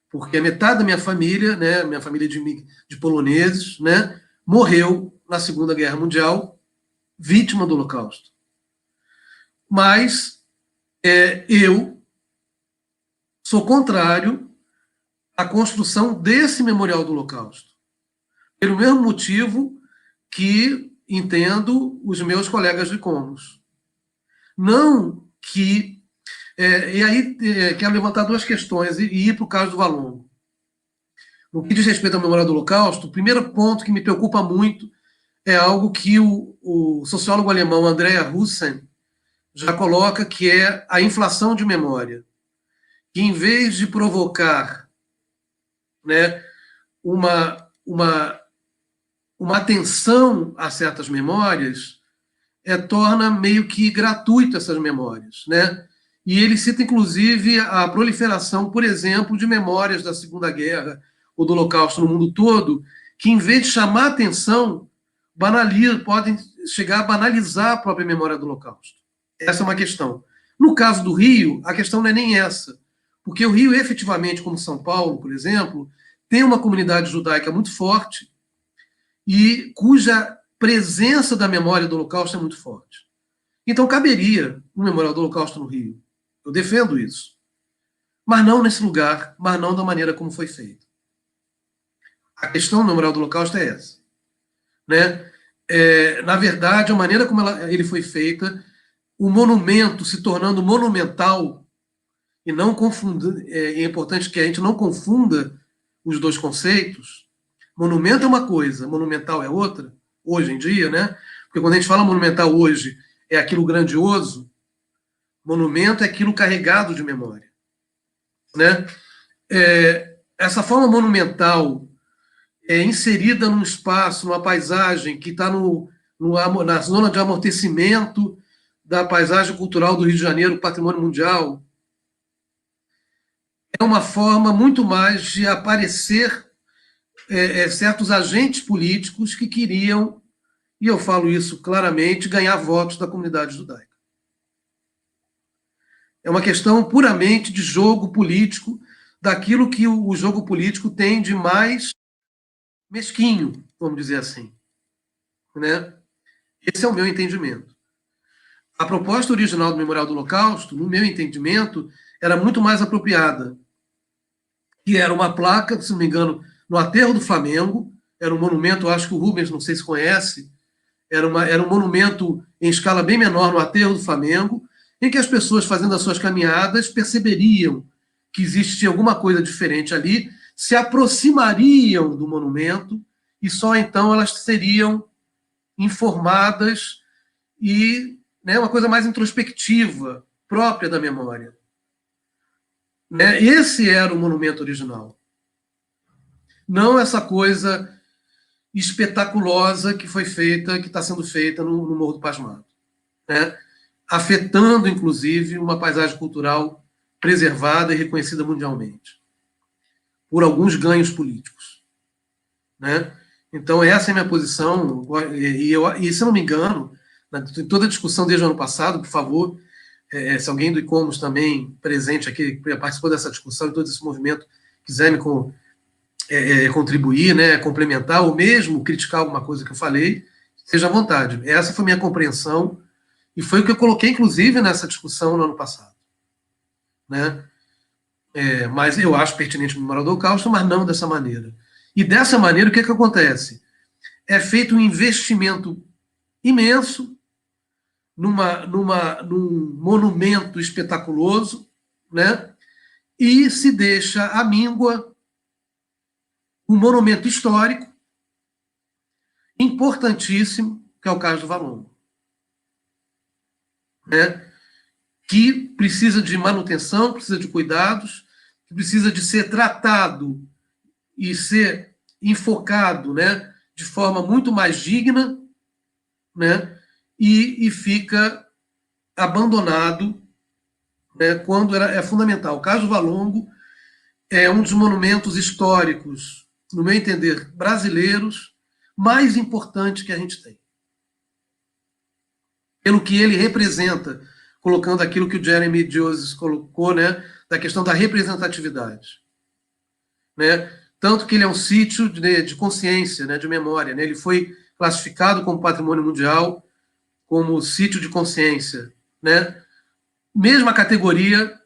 porque a metade da minha família, né, minha família de poloneses, né, morreu na Segunda Guerra Mundial, vítima do Holocausto. Mas eu sou contrário à construção desse memorial do Holocausto, pelo mesmo motivo que entendo os meus colegas de ICOMOS. Não que e aí, quero levantar duas questões e ir para o caso do Valongo. No que diz respeito ao memorial do Holocausto, o primeiro ponto que me preocupa muito é algo que o sociólogo alemão Andrea Hussen já coloca, que é a inflação de memória. Que, em vez de provocar, né, uma atenção a certas memórias, torna meio que gratuito essas memórias, né? E ele cita, inclusive, a proliferação, por exemplo, de memórias da Segunda Guerra ou do Holocausto no mundo todo, que, em vez de chamar atenção, podem chegar a banalizar a própria memória do Holocausto. Essa é uma questão. No caso do Rio, a questão não é nem essa, porque o Rio, efetivamente, como São Paulo, por exemplo, tem uma comunidade judaica muito forte e cuja presença da memória do Holocausto é muito forte. Então, caberia um memorial do Holocausto no Rio. Eu defendo isso. Mas não nesse lugar, mas não da maneira como foi feito. A questão do memorial do Holocausto é essa. Né? Na verdade, a maneira como ele foi feita, o monumento se tornando monumental, e não confunda, é importante que a gente não confunda os dois conceitos. Monumento é uma coisa, monumental é outra, hoje em dia, né? Porque quando a gente fala monumental hoje, é aquilo grandioso, monumento é aquilo carregado de memória, né? Essa forma monumental é inserida num espaço, numa paisagem que está na zona de amortecimento da paisagem cultural do Rio de Janeiro, patrimônio mundial, é uma forma muito mais de aparecer certos agentes políticos que queriam, e eu falo isso claramente, ganhar votos da comunidade judaica. É uma questão puramente de jogo político, daquilo que o jogo político tem de mais mesquinho, vamos dizer assim, né? Esse é o meu entendimento. A proposta original do Memorial do Holocausto, no meu entendimento, era muito mais apropriada, que era uma placa, se não me engano, no aterro do Flamengo, era um monumento, acho que o Rubens, não sei se conhece, era um monumento em escala bem menor no aterro do Flamengo, em que as pessoas fazendo as suas caminhadas perceberiam que existia alguma coisa diferente ali, se aproximariam do monumento e só então elas seriam informadas e, né, uma coisa mais introspectiva, própria da memória. Né? Esse era o monumento original. Não essa coisa espetaculosa que foi feita, que está sendo feita no Morro do Pasmado, né? Afetando, inclusive, uma paisagem cultural preservada e reconhecida mundialmente, por alguns ganhos políticos, né? Então, essa é a minha posição, e se eu não me engano, em toda a discussão desde o ano passado, por favor, se alguém do ICOMOS também presente aqui, participou dessa discussão e todo esse movimento, quiser me contribuir, né, complementar, ou mesmo criticar alguma coisa que eu falei, seja à vontade. Essa foi a minha compreensão, e foi o que eu coloquei, inclusive, nessa discussão no ano passado. Né? Mas eu acho pertinente o Memorial do Holocausto, mas não dessa maneira. E dessa maneira, o que acontece? É feito um investimento imenso num monumento espetaculoso, né? E se deixa à míngua um monumento histórico importantíssimo, que é o caso do Valongo, né? Que precisa de manutenção, precisa de cuidados, que precisa de ser tratado e ser enfocado, né, de forma muito mais digna, né, e fica abandonado, né, quando é fundamental. O caso do Valongo é um dos monumentos históricos, no meu entender, brasileiros, mais importantes que a gente tem. Pelo que ele representa, colocando aquilo que o Jeremy Joseph colocou, né, da questão da representatividade. Né? Tanto que ele é um sítio de consciência, né, de memória. Né? Ele foi classificado como patrimônio mundial, como sítio de consciência. Né? Mesma categoria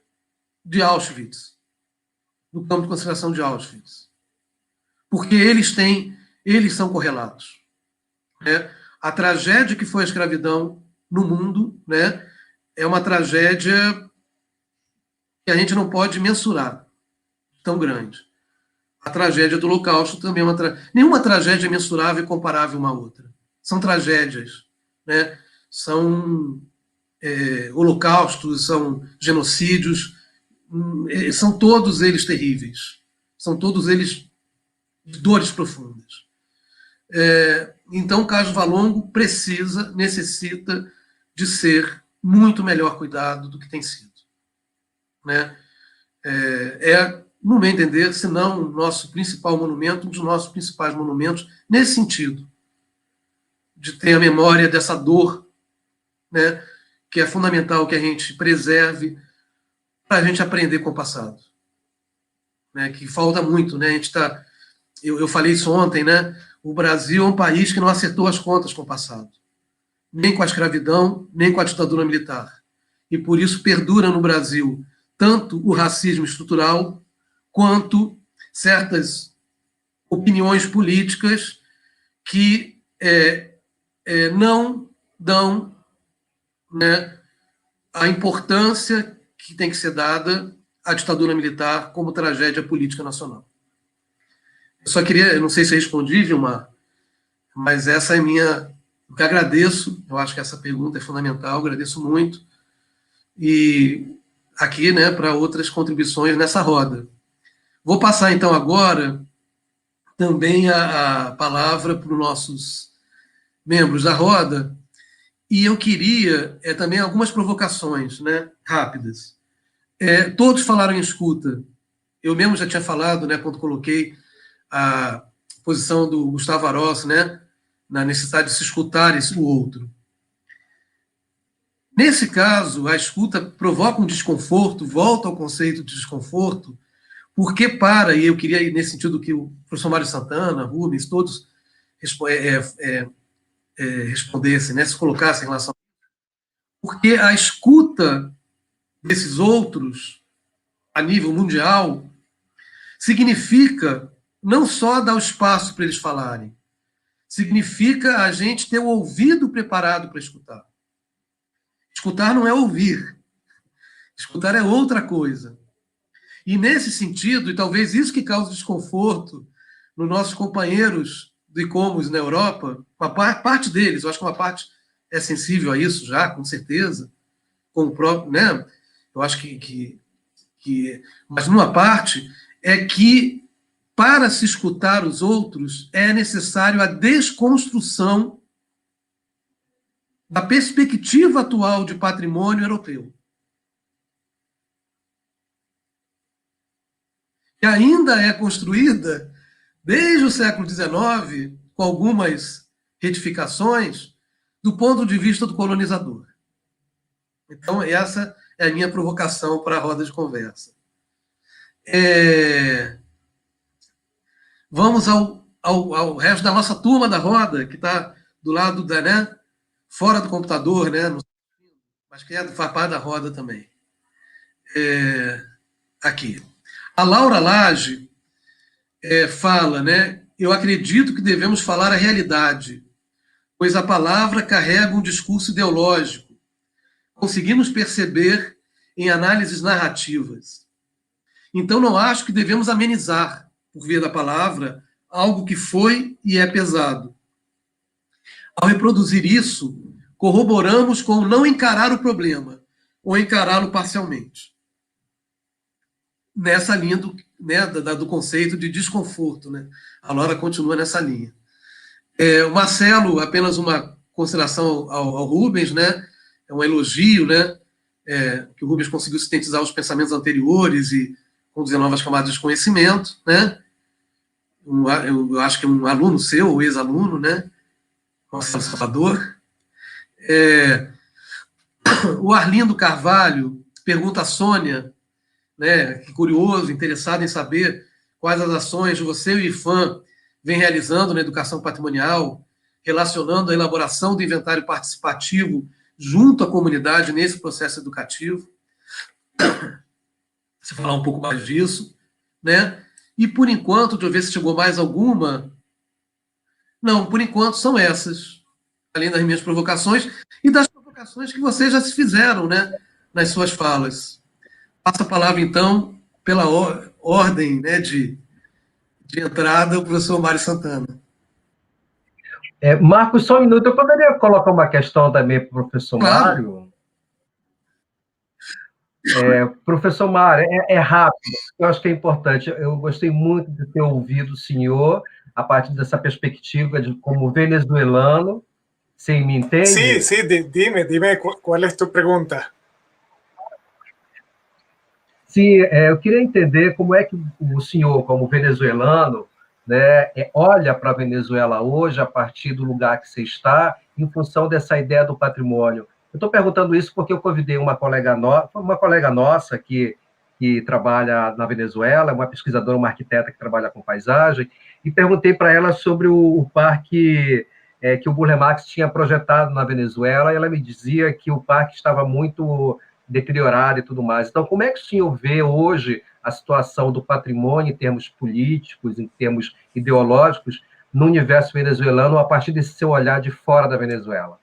de Auschwitz, do campo de concentração de Auschwitz. Porque eles são correlatos. Né? A tragédia que foi a escravidão no mundo, né, é uma tragédia que a gente não pode mensurar, tão grande. A tragédia do Holocausto também é nenhuma tragédia é mensurável e comparável uma à outra. São tragédias, né? São holocaustos, são genocídios, são todos eles terríveis. São todos eles de dores profundas. Então, o caso Valongo necessita de ser muito melhor cuidado do que tem sido. Né? No meu entender, se não o nosso principal monumento, um dos nossos principais monumentos, nesse sentido, de ter a memória dessa dor, né, que é fundamental que a gente preserve para a gente aprender com o passado. Né, que falta muito. Né, a gente eu falei isso ontem, né, o Brasil é um país que não acertou as contas com o passado, nem com a escravidão, nem com a ditadura militar. E por isso perdura no Brasil tanto o racismo estrutural, quanto certas opiniões políticas que não dão, né, a importância que tem que ser dada à ditadura militar como tragédia política nacional. Eu só queria, eu não sei se eu respondi, Vilmar, mas essa é minha... Eu que agradeço, eu acho que essa pergunta é fundamental, agradeço muito. E aqui, né, para outras contribuições nessa roda. Vou passar, então, agora também a palavra para os nossos membros da roda, e eu queria também algumas provocações, né, rápidas. Todos falaram em escuta. Eu mesmo já tinha falado, né, quando coloquei a posição do Gustavo Aros, né, na necessidade de se escutar o outro. Nesse caso, a escuta provoca um desconforto, volta ao conceito de desconforto, porque e eu queria, nesse sentido, que o professor Mário Santana, Rubens, todos respondessem, né, se colocassem em relação a isso, porque a escuta desses outros, a nível mundial, significa não só dar o espaço para eles falarem, significa a gente ter o ouvido preparado para escutar. Escutar não é ouvir. Escutar é outra coisa. E nesse sentido, e talvez isso que cause desconforto nos nossos companheiros do e-commerce na Europa, uma parte deles, eu acho que uma parte é sensível a isso já, com certeza, com o próprio, né? Eu acho mas numa parte é que para se escutar os outros é necessário a desconstrução da perspectiva atual de patrimônio europeu. Que ainda é construída desde o século XIX, com algumas retificações, do ponto de vista do colonizador. Então, essa é a minha provocação para a roda de conversa. Vamos ao resto da nossa turma da roda, que está do lado né, fora do computador, né, mas que faz parte da roda também. Aqui. A Laura Lage fala, né, eu acredito que devemos falar a realidade, pois a palavra carrega um discurso ideológico. Conseguimos perceber em análises narrativas. Então, não acho que devemos amenizar, por via da palavra, algo que foi e é pesado. Ao reproduzir isso, corroboramos com o não encarar o problema, ou encará-lo parcialmente. Nessa linha do conceito de desconforto. Né? A Laura continua nessa linha. O Marcelo, apenas uma consideração ao Rubens, né? É um elogio, né? Que o Rubens conseguiu sintetizar os pensamentos anteriores e conduzir novas camadas de conhecimento. Né? Eu acho que é um aluno seu, ou ex-aluno, né? Marcelo Salvador. O Arlindo Carvalho pergunta a Sônia, né, que curioso, interessado em saber quais as ações você e o IFAM vem realizando na educação patrimonial, relacionando a elaboração do inventário participativo junto à comunidade nesse processo educativo. Você falar um pouco mais disso, né? E por enquanto, deixa eu ver se chegou mais alguma. Não, por enquanto são essas, além das minhas provocações e das provocações que vocês já se fizeram, né, nas suas falas. Passo a palavra, então, pela ordem, né, de entrada, ao professor Mário Santana. Marcos, só um minuto. Eu poderia colocar uma questão também para o professor Mário? Professor Mário, é rápido, eu acho que é importante. Eu gostei muito de ter ouvido o senhor a partir dessa perspectiva de como venezuelano. Você me entende? Sí, dime qual é a tua pergunta. Sim, eu queria entender como é que o senhor, como venezuelano, né, olha para a Venezuela hoje, a partir do lugar que você está, em função dessa ideia do patrimônio. Eu estou perguntando isso porque eu convidei uma colega nossa que trabalha na Venezuela, uma pesquisadora, uma arquiteta que trabalha com paisagem, e perguntei para ela sobre o parque que o Burle Marx tinha projetado na Venezuela, e ela me dizia que o parque estava muito deteriorado e tudo mais. Então, como é que o senhor vê hoje a situação do patrimônio em termos políticos, em termos ideológicos, no universo venezuelano, a partir desse seu olhar de fora da Venezuela?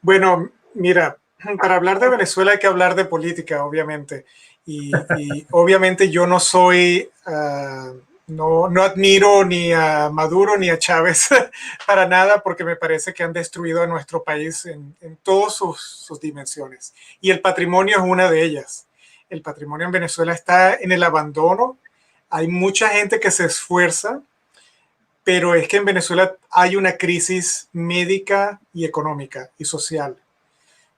Bueno, mira, Para hablar de Venezuela hay que hablar de política, obviamente. Y obviamente yo no soy, no admiro ni a Maduro ni a Chávez para nada, porque me parece que han destruido a nuestro país en todas sus dimensiones. Y el patrimonio es una de ellas. El patrimonio en Venezuela está en el abandono. Hay mucha gente que se esfuerza, pero es que en Venezuela hay una crisis médica y económica y social.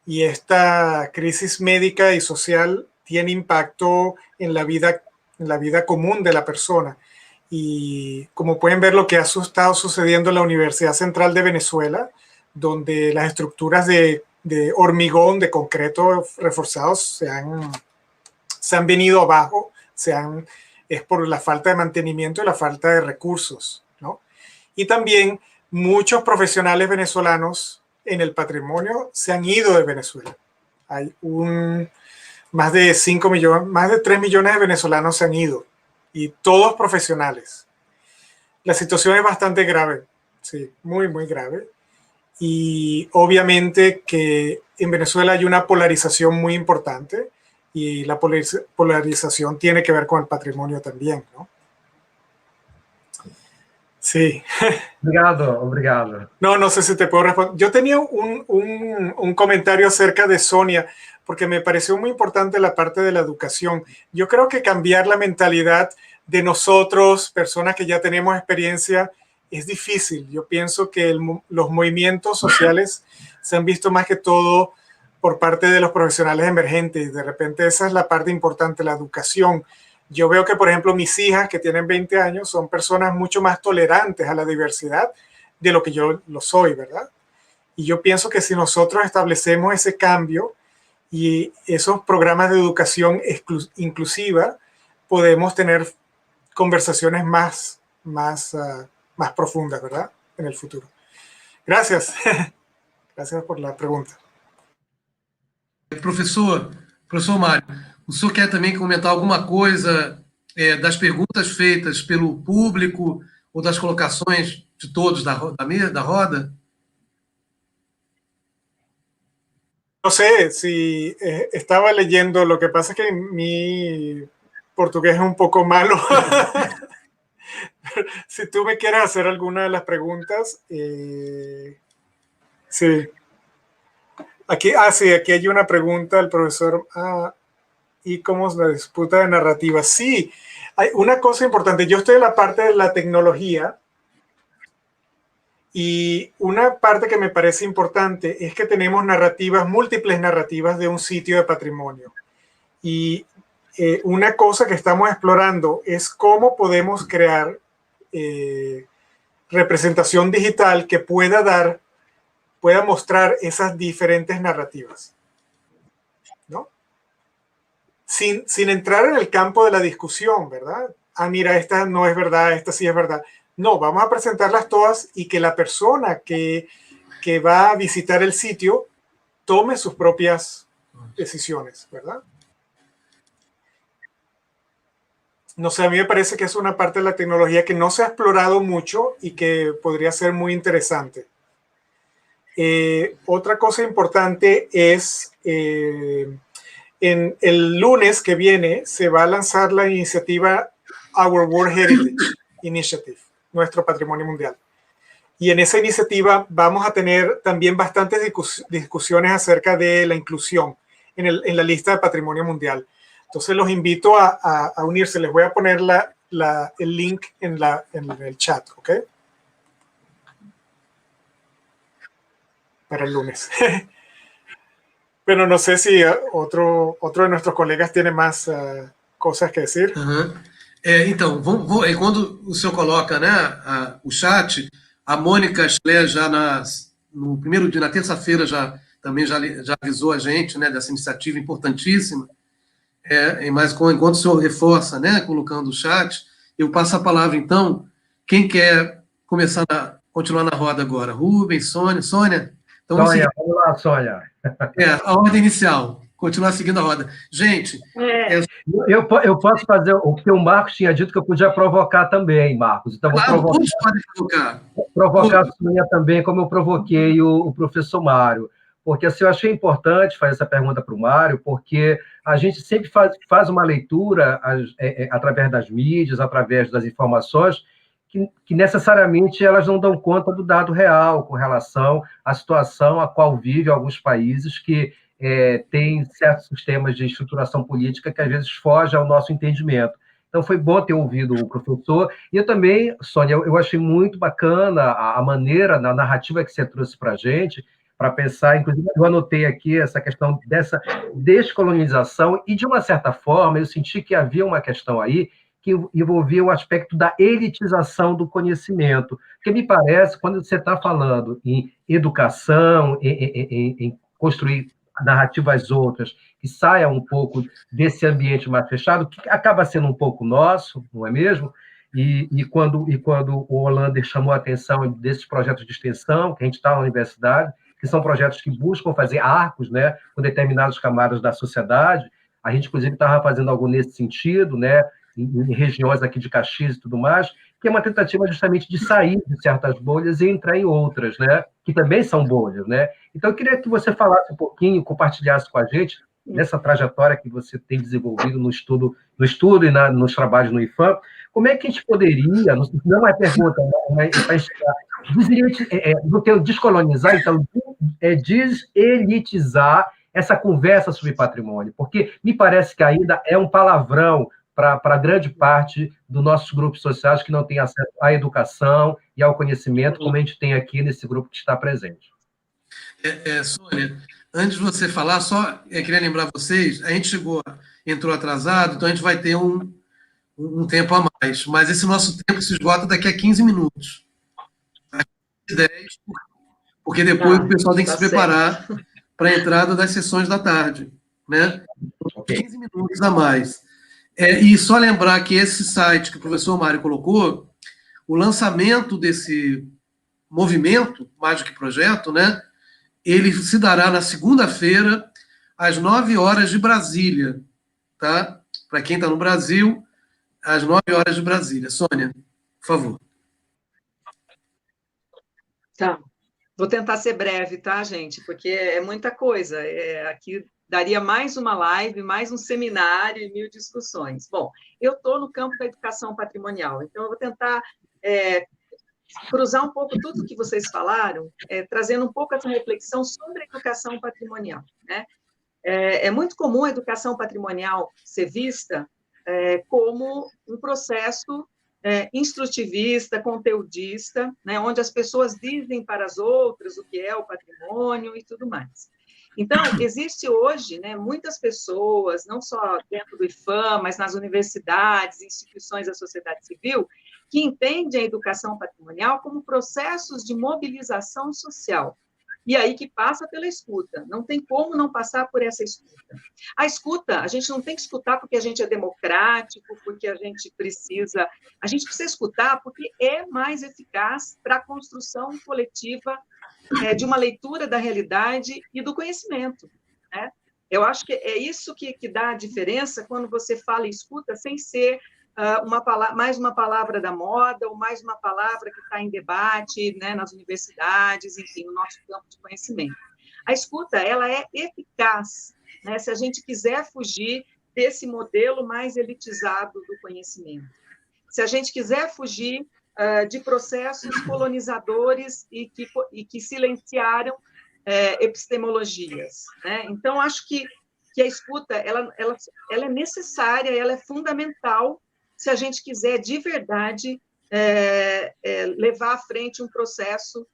Y esta crisis médica y social tiene impacto en la vida común de la persona. Y como pueden ver, lo que ha estado sucediendo en la Universidad Central de Venezuela, donde las estructuras de hormigón, de concreto reforzados se han venido abajo, es por la falta de mantenimiento y la falta de recursos, ¿no? Y también muchos profesionales venezolanos en el patrimonio se han ido de Venezuela. Hay más de 5 millones, más de 3 millones de venezolanos se han ido, y todos profesionales. La situación es bastante grave, sí, muy, muy grave. Y obviamente que en Venezuela hay una polarización muy importante, y la polarización tiene que ver con el patrimonio también, ¿no? Sí. Obrigado. No sé si te puedo responder. Yo tenía un comentario acerca de Sonia, porque me pareció muy importante la parte de la educación. Yo creo que cambiar la mentalidad de nosotros, personas que ya tenemos experiencia, es difícil. Yo pienso que los movimientos sociales se han visto más que todo por parte de los profesionales emergentes. De repente esa es la parte importante, la educación. Yo veo que, por ejemplo, mis hijas que tienen 20 años son personas mucho más tolerantes a la diversidad de lo que yo lo soy, ¿verdad? Y yo pienso que si nosotros establecemos ese cambio y esos programas de educación inclusiva, podemos tener conversaciones más profundas, ¿verdad? En el futuro. Gracias. Gracias por la pregunta. Professor Mário, o senhor quer também comentar alguma coisa das perguntas feitas pelo público ou das colocações de todos da roda? No sé si estaba leyendo, lo que pasa es que mi portugués es un poco malo. Si tú me quieres hacer alguna de las preguntas, sí. Aquí hay una pregunta del profesor. ¿Y cómo es la disputa de narrativa? Sí, hay una cosa importante. Yo estoy en la parte de la tecnología, y una parte que me parece importante es que tenemos múltiples narrativas de un sitio de patrimonio. Y una cosa que estamos explorando es cómo podemos crear representación digital que pueda mostrar esas diferentes narrativas, ¿no? Sin entrar en el campo de la discusión, ¿verdad? Mira, esta no es verdad, esta sí es verdad. No, vamos a presentarlas todas y que la persona que va a visitar el sitio tome sus propias decisiones, ¿verdad? No sé, a mí me parece que es una parte de la tecnología que no se ha explorado mucho y que podría ser muy interesante. Otra cosa importante es, en el lunes que viene se va a lanzar la iniciativa Our World Heritage Initiative, nuestro patrimonio mundial. Y en esa iniciativa vamos a tener también bastantes discusiones acerca de la inclusión en la lista de patrimonio mundial. Entonces los invito a unirse. Les voy a poner el link en el chat, ¿ok? Para el lunes. Bueno, no sé si otro de nuestros colegas tiene más cosas que decir. Então, quando o senhor coloca, né, o chat, a Mônica Schler já no primeiro dia, na terça-feira, também já avisou a gente, né, dessa iniciativa importantíssima. Mas enquanto o senhor reforça, né, colocando o chat, eu passo a palavra, então, quem quer continuar na roda agora? Rubens, Sônia? Então, Sônia, vamos lá, Sônia. A ordem inicial, continuar seguindo a roda. Gente... Eu posso fazer o que o Marcos tinha dito, que eu podia provocar também, Marcos. Então, claro, vou todos podem provocar. Provocar a Sônia também, como eu provoquei o professor Mário. porque assim, eu achei importante fazer essa pergunta para o Mário, porque a gente sempre faz uma leitura através das mídias, através das informações, que necessariamente elas não dão conta do dado real com relação à situação a qual vivem alguns países que têm certos sistemas de estruturação política que às vezes fogem ao nosso entendimento. Então, foi bom ter ouvido o professor. E eu também, Sônia, eu achei muito bacana a maneira, na narrativa que você trouxe para a gente, para pensar, inclusive, eu anotei aqui essa questão dessa descolonização, e, de uma certa forma, eu senti que havia uma questão aí que envolvia o aspecto da elitização do conhecimento. Porque me parece, quando você está falando em educação, em construir narrativas outras, que saiam um pouco desse ambiente mais fechado, que acaba sendo um pouco nosso, não é mesmo? E quando o Hollander chamou a atenção desses projetos de extensão, que a gente está na universidade, que são projetos que buscam fazer arcos, né, com determinadas camadas da sociedade, a gente, inclusive, estava fazendo algo nesse sentido, né, em regiões aqui de Caxias e tudo mais, que é uma tentativa justamente de sair de certas bolhas e entrar em outras, né, que também são bolhas, né? Então, eu queria que você falasse um pouquinho, compartilhasse com a gente, nessa trajetória que você tem desenvolvido no estudo e nos trabalhos no IFAM, como é que a gente poderia, não é uma pergunta, mas para no teu descolonizar, então, deselitizar essa conversa sobre patrimônio, porque me parece que ainda é um palavrão para grande parte dos nossos grupos sociais que não têm acesso à educação e ao conhecimento, como a gente tem aqui nesse grupo que está presente. Sônia, antes de você falar, só queria lembrar vocês, a gente entrou atrasado, então a gente vai ter um tempo a mais, mas esse nosso tempo se esgota daqui a 15 minutos. 10, porque depois o pessoal tem que se preparar para a entrada das sessões da tarde, né? 15 minutos a mais. E só lembrar que esse site que o professor Mário colocou, o lançamento desse movimento, mais do que projeto, né? Ele se dará na segunda-feira, às 9 horas de Brasília, tá? Para quem está no Brasil, às 9 horas de Brasília. Sônia, por favor. Tá. Vou tentar ser breve, tá, gente? Porque é muita coisa. Aqui daria mais uma live, mais um seminário e 1000 discussões. Bom, eu estou no campo da educação patrimonial, então eu vou tentar cruzar um pouco tudo que vocês falaram, trazendo um pouco essa reflexão sobre a educação patrimonial, né? É muito comum a educação patrimonial ser vista como um processo instrutivista, conteudista, né, onde as pessoas dizem para as outras o que é o patrimônio e tudo mais. Então, existe hoje, né, muitas pessoas, não só dentro do IFAM, mas nas universidades, instituições da sociedade civil, que entendem a educação patrimonial como processos de mobilização social. E aí que passa pela escuta. Não tem como não passar por essa escuta. A escuta, a gente não tem que escutar porque a gente é democrático, porque a gente precisa escutar porque é mais eficaz para a construção coletiva de uma leitura da realidade e do conhecimento, né? Eu acho que é isso que dá a diferença quando você fala em escuta sem ser mais uma palavra da moda, ou mais uma palavra que está em debate, né, nas universidades, enfim, no nosso campo de conhecimento. A escuta, ela é eficaz, né, se a gente quiser fugir desse modelo mais elitizado do conhecimento. Se a gente quiser fugir de processos colonizadores e que silenciaram epistemologias, né? Então, acho que a escuta ela é necessária, ela é fundamental se a gente quiser, de verdade, levar à frente um processo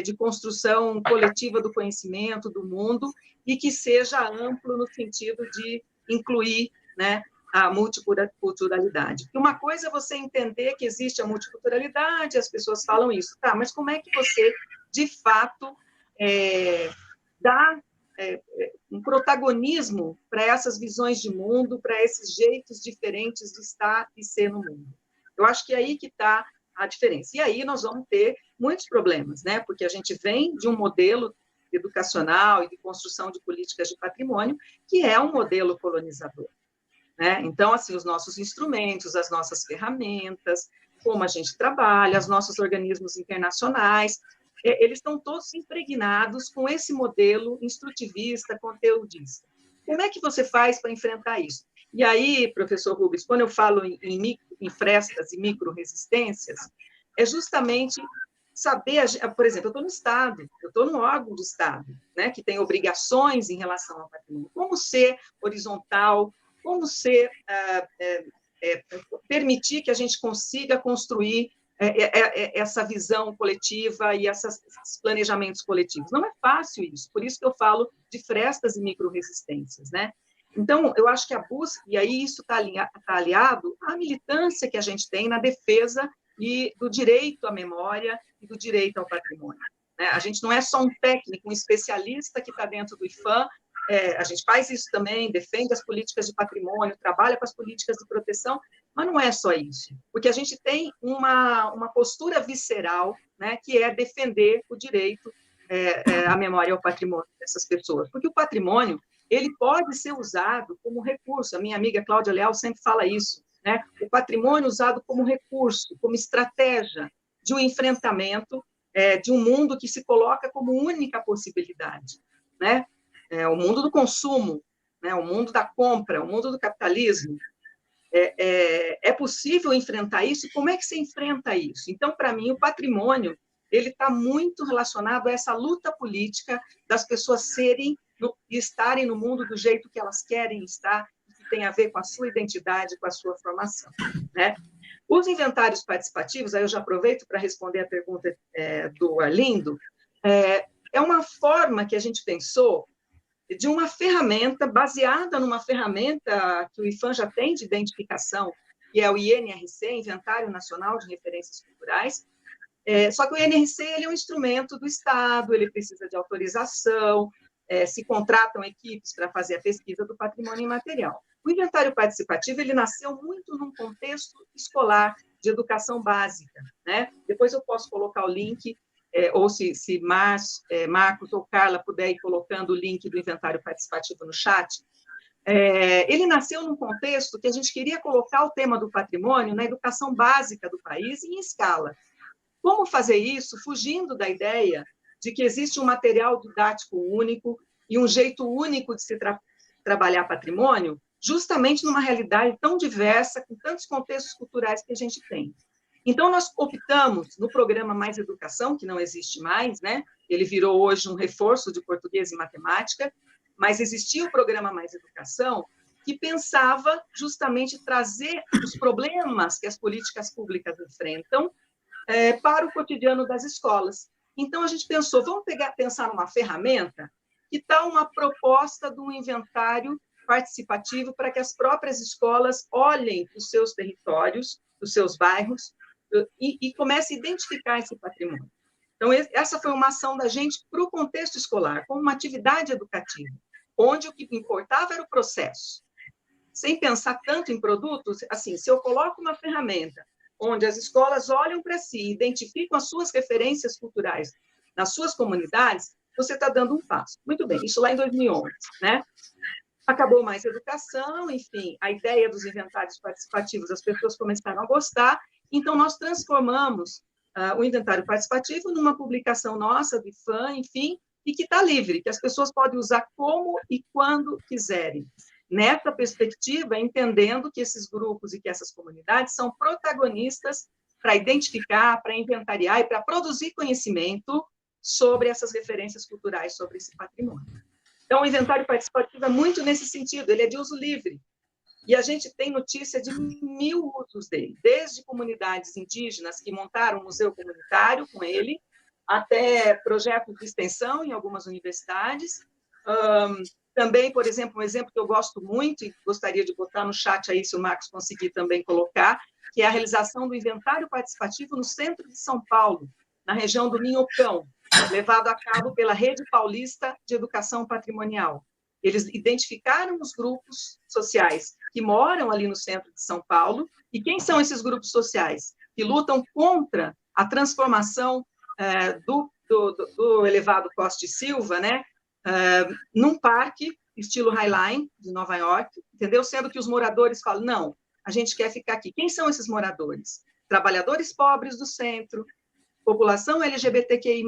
de construção coletiva do conhecimento do mundo e que seja amplo no sentido de incluir, né, a multiculturalidade. Porque uma coisa é você entender que existe a multiculturalidade, as pessoas falam isso, tá, mas como é que você, de fato, dá um protagonismo para essas visões de mundo, para esses jeitos diferentes de estar e ser no mundo? Eu acho que é aí que está a diferença. E aí nós vamos ter muitos problemas, né? Porque a gente vem de um modelo educacional e de construção de políticas de patrimônio que é um modelo colonizador, né? Então, assim, os nossos instrumentos, as nossas ferramentas, como a gente trabalha, os nossos organismos internacionais, eles estão todos impregnados com esse modelo instrutivista, conteudista. Como é que você faz para enfrentar isso? E aí, professor Rubens, quando eu falo em frestas e micro-resistências, é justamente saber, por exemplo, eu estou no Estado, eu estou no órgão do Estado, né, que tem obrigações em relação ao patrimônio. Como ser horizontal, como ser, permitir que a gente consiga construir essa visão coletiva e esses planejamentos coletivos. Não é fácil isso, por isso que eu falo de frestas e micro-resistências, né? Então, eu acho que a busca, e aí isso está aliado à militância que a gente tem na defesa do direito à memória e do direito ao patrimônio, né? A gente não é só um técnico, um especialista que está dentro do IPHAN, a gente faz isso também, defende as políticas de patrimônio, trabalha com as políticas de proteção, mas não é só isso, porque a gente tem uma postura visceral, né, que é defender o direito à memória e ao patrimônio dessas pessoas, porque o patrimônio, ele pode ser usado como recurso, a minha amiga Cláudia Leal sempre fala isso, né, o patrimônio usado como recurso, como estratégia de um enfrentamento de um mundo que se coloca como única possibilidade, né, o mundo do consumo, né, o mundo da compra, o mundo do capitalismo. É possível enfrentar isso? Como é que se enfrenta isso? Então, para mim, o patrimônio ele está muito relacionado a essa luta política das pessoas estarem no mundo do jeito que elas querem estar, que tem a ver com a sua identidade, com a sua formação, né? Os inventários participativos, aí eu já aproveito para responder a pergunta do Arlindo, é uma forma que a gente pensou de uma ferramenta baseada numa ferramenta que o IPHAN já tem de identificação, que é o INRC, Inventário Nacional de Referências Culturais, só que o INRC ele é um instrumento do Estado, ele precisa de autorização, se contratam equipes para fazer a pesquisa do patrimônio imaterial. O inventário participativo ele nasceu muito num contexto escolar, de educação básica, né? Depois eu posso colocar o link, ou se Marcos ou Carla puder ir colocando o link do inventário participativo no chat. Ele nasceu num contexto que a gente queria colocar o tema do patrimônio na educação básica do país e em escala. Como fazer isso fugindo da ideia de que existe um material didático único e um jeito único de se trabalhar patrimônio, justamente numa realidade tão diversa, com tantos contextos culturais que a gente tem. Então, nós optamos no programa Mais Educação, que não existe mais, né? Ele virou hoje um reforço de português e matemática, mas existia o programa Mais Educação, que pensava justamente trazer os problemas que as políticas públicas enfrentam para o cotidiano das escolas. Então, a gente pensou, vamos pensar numa ferramenta que está uma proposta de um inventário participativo para que as próprias escolas olhem os seus territórios, os seus bairros, e comece a identificar esse patrimônio. Então, essa foi uma ação da gente para o contexto escolar, como uma atividade educativa, onde o que importava era o processo. Sem pensar tanto em produtos, assim, se eu coloco uma ferramenta onde as escolas olham para si, identificam as suas referências culturais nas suas comunidades, você está dando um passo. Muito bem, isso lá em 2011, né? Acabou Mais Educação, enfim, a ideia dos inventários participativos, as pessoas começaram a gostar, então nós transformamos o inventário participativo numa publicação nossa, do IPHAN, enfim, e que está livre, que as pessoas podem usar como e quando quiserem. Nessa perspectiva, entendendo que esses grupos e que essas comunidades são protagonistas para identificar, para inventariar e para produzir conhecimento sobre essas referências culturais, sobre esse patrimônio. Então, o inventário participativo é muito nesse sentido, ele é de uso livre. E a gente tem notícia de 1000 usos dele, desde comunidades indígenas que montaram um museu comunitário com ele, até projetos de extensão em algumas universidades. Também, por exemplo, um exemplo que eu gosto muito, e gostaria de botar no chat aí, se o Marcos conseguir também colocar, que é a realização do inventário participativo no centro de São Paulo, na região do Minhocão, levado a cabo pela Rede Paulista de Educação Patrimonial. Eles identificaram os grupos sociais que moram ali no centro de São Paulo, e quem são esses grupos sociais? Que lutam contra a transformação do elevado Costa e Silva, né, num parque, estilo Highline, de Nova York, entendeu? Sendo que os moradores falam, não, a gente quer ficar aqui. Quem são esses moradores? Trabalhadores pobres do centro, população LGBTQI+,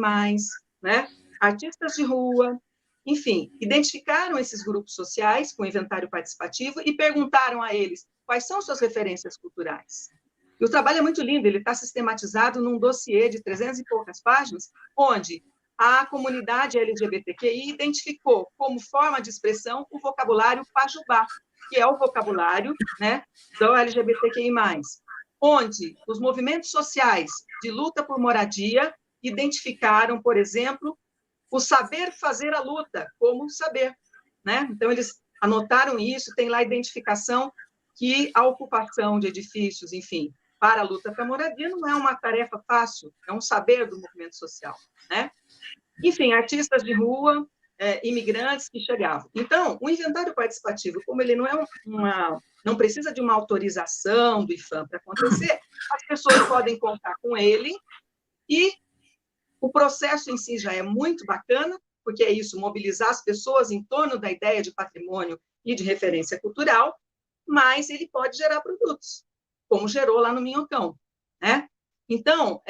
né? Artistas de rua, enfim, identificaram esses grupos sociais com o inventário participativo e perguntaram a eles quais são suas referências culturais. E o trabalho é muito lindo, ele está sistematizado num dossiê de 300 e poucas páginas, onde a comunidade LGBTQI identificou como forma de expressão o vocabulário pajubá, que é o vocabulário, né, do LGBTQI+, onde os movimentos sociais de luta por moradia identificaram, por exemplo, o saber fazer a luta como saber, né? Então, eles anotaram isso, tem lá a identificação que a ocupação de edifícios, enfim, para a luta para a moradia não é uma tarefa fácil, é um saber do movimento social, né? Enfim, artistas de rua, imigrantes que chegavam. Então, o inventário participativo, como ele não é não precisa de uma autorização do IPHAN para acontecer, as pessoas podem contar com ele e o processo em si já é muito bacana, porque é isso, mobilizar as pessoas em torno da ideia de patrimônio e de referência cultural, mas ele pode gerar produtos, como gerou lá no Minhocão, né? Então,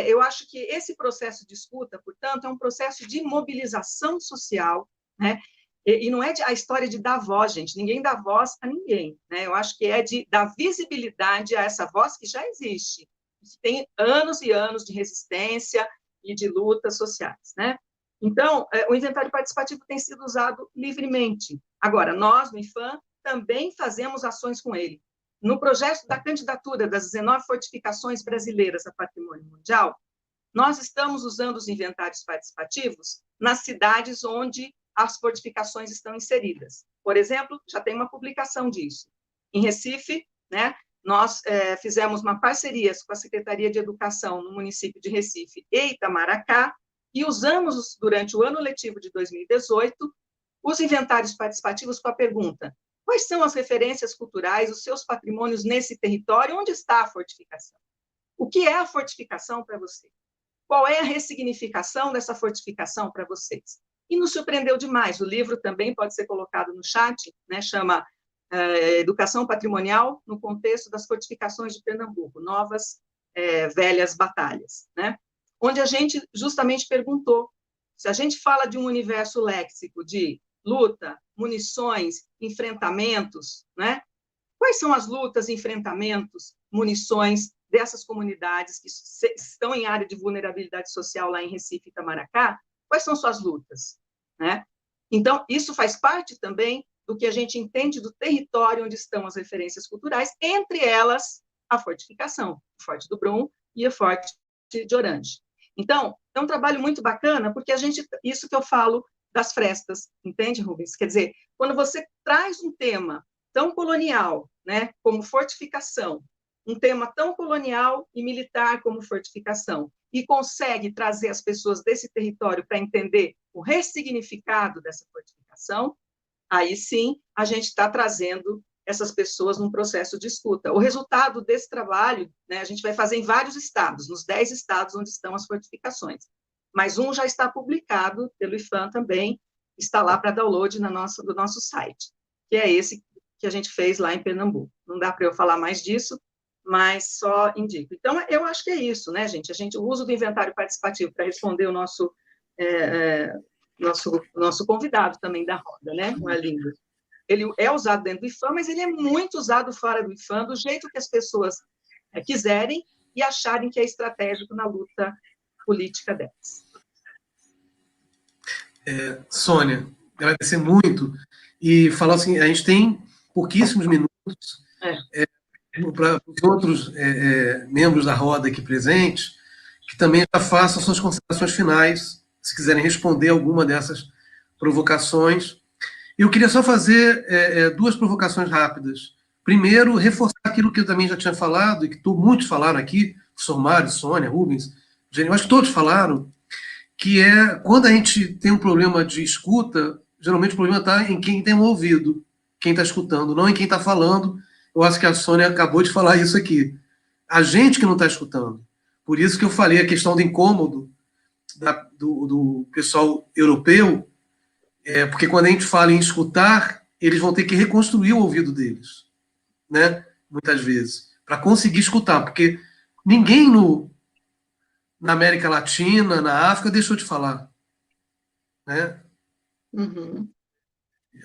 eu acho que esse processo de escuta, portanto, é um processo de mobilização social, né? E não é a história de dar voz, gente, ninguém dá voz a ninguém, né? Eu acho que é de dar visibilidade a essa voz que já existe, que tem anos e anos de resistência e de lutas sociais, né? Então, o inventário participativo tem sido usado livremente. Agora, nós, no IPHAN, também fazemos ações com ele. No projeto da candidatura das 19 fortificações brasileiras a patrimônio mundial, nós estamos usando os inventários participativos nas cidades onde as fortificações estão inseridas. Por exemplo, já tem uma publicação disso. Em Recife, né, nós fizemos uma parceria com a Secretaria de Educação no município de Recife e Itamaracá e usamos, durante o ano letivo de 2018, os inventários participativos com a pergunta: quais são as referências culturais, os seus patrimônios nesse território? Onde está a fortificação? O que é a fortificação para você? Qual é a ressignificação dessa fortificação para vocês? E nos surpreendeu demais. O livro também pode ser colocado no chat, né? Chama Educação Patrimonial no Contexto das Fortificações de Pernambuco, Novas Velhas Batalhas, né? Onde a gente justamente perguntou, se a gente fala de um universo léxico de luta, munições, enfrentamentos, né? Quais são as lutas, enfrentamentos, munições dessas comunidades que estão em área de vulnerabilidade social lá em Recife e Itamaracá? Quais são suas lutas, né? Então, isso faz parte também do que a gente entende do território onde estão as referências culturais, entre elas a fortificação, o Forte do Brum e o Forte de Orange. Então, é um trabalho muito bacana, porque isso que eu falo das frestas, entende, Rubens? Quer dizer, quando você traz um tema tão colonial, né, como fortificação, um tema tão colonial e militar como fortificação, e consegue trazer as pessoas desse território para entender o ressignificado dessa fortificação, aí sim a gente está trazendo essas pessoas num processo de escuta. O resultado desse trabalho, né, a gente vai fazer em vários estados, nos 10 estados onde estão as fortificações. Mas um já está publicado pelo IPHAN também, está lá para download do nosso site, que é esse que a gente fez lá em Pernambuco. Não dá para eu falar mais disso, mas só indico. Então, eu acho que é isso, né, gente? O uso do inventário participativo para responder o nosso convidado também da roda, né, o Arlindo. Ele é usado dentro do IPHAN, mas ele é muito usado fora do IPHAN, do jeito que as pessoas quiserem e acharem que é estratégico na luta política delas. Sônia, agradecer muito e falar assim, a gente tem pouquíssimos minutos para os outros membros da roda aqui presentes, que também já façam suas considerações finais, se quiserem responder alguma dessas provocações. Eu queria só fazer duas provocações rápidas. Primeiro, reforçar aquilo que eu também já tinha falado, e que muitos falaram aqui, Mário, Sônia, Rubens, eu acho que todos falaram, que é quando a gente tem um problema de escuta, geralmente o problema está em quem tem um ouvido, quem está escutando, não em quem está falando. Eu acho que a Sônia acabou de falar isso aqui. A gente que não está escutando. Por isso que eu falei a questão do incômodo do pessoal europeu, porque quando a gente fala em escutar, eles vão ter que reconstruir o ouvido deles, né? Muitas vezes, para conseguir escutar, porque ninguém na América Latina, na África, deixou de falar. Né? Uhum.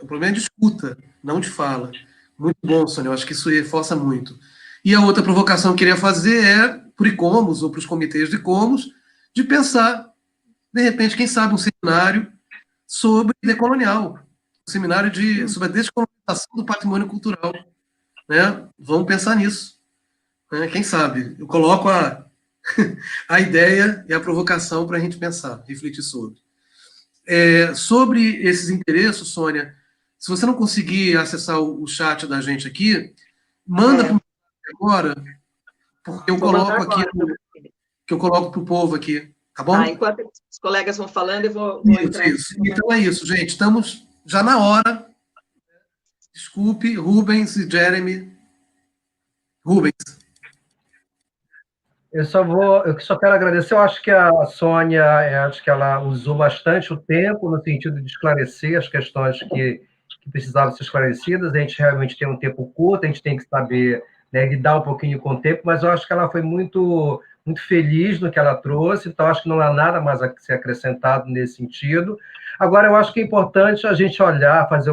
O problema é de escuta, não de fala. Muito bom, Sônia, eu acho que isso reforça muito. E a outra provocação que eu queria fazer é, para o ICOMOS, ou para os comitês de ICOMOS, de pensar, de repente, quem sabe, um seminário sobre decolonial, um seminário sobre a descolonização do patrimônio cultural. Né? Vamos pensar nisso. Né? Quem sabe? Eu coloco a ideia e a provocação para a gente pensar, refletir sobre. Sobre esses interesses, Sônia, se você não conseguir acessar o chat da gente aqui, manda para agora, porque eu coloco aqui, que eu coloco para o povo aqui, tá bom? Enquanto os colegas vão falando, eu vou entrar. Isso. Então é isso, gente. Estamos já na hora. Desculpe, Rubens e Jeremy. Rubens. Eu só quero agradecer. Eu acho que a Sônia, acho que ela usou bastante o tempo no sentido de esclarecer as questões que precisavam ser esclarecidas. A gente realmente tem um tempo curto, a gente tem que saber, né, lidar um pouquinho com o tempo, mas eu acho que ela foi muito, muito feliz no que ela trouxe, então acho que não há nada mais a ser acrescentado nesse sentido. Agora, eu acho que é importante a gente olhar, fazer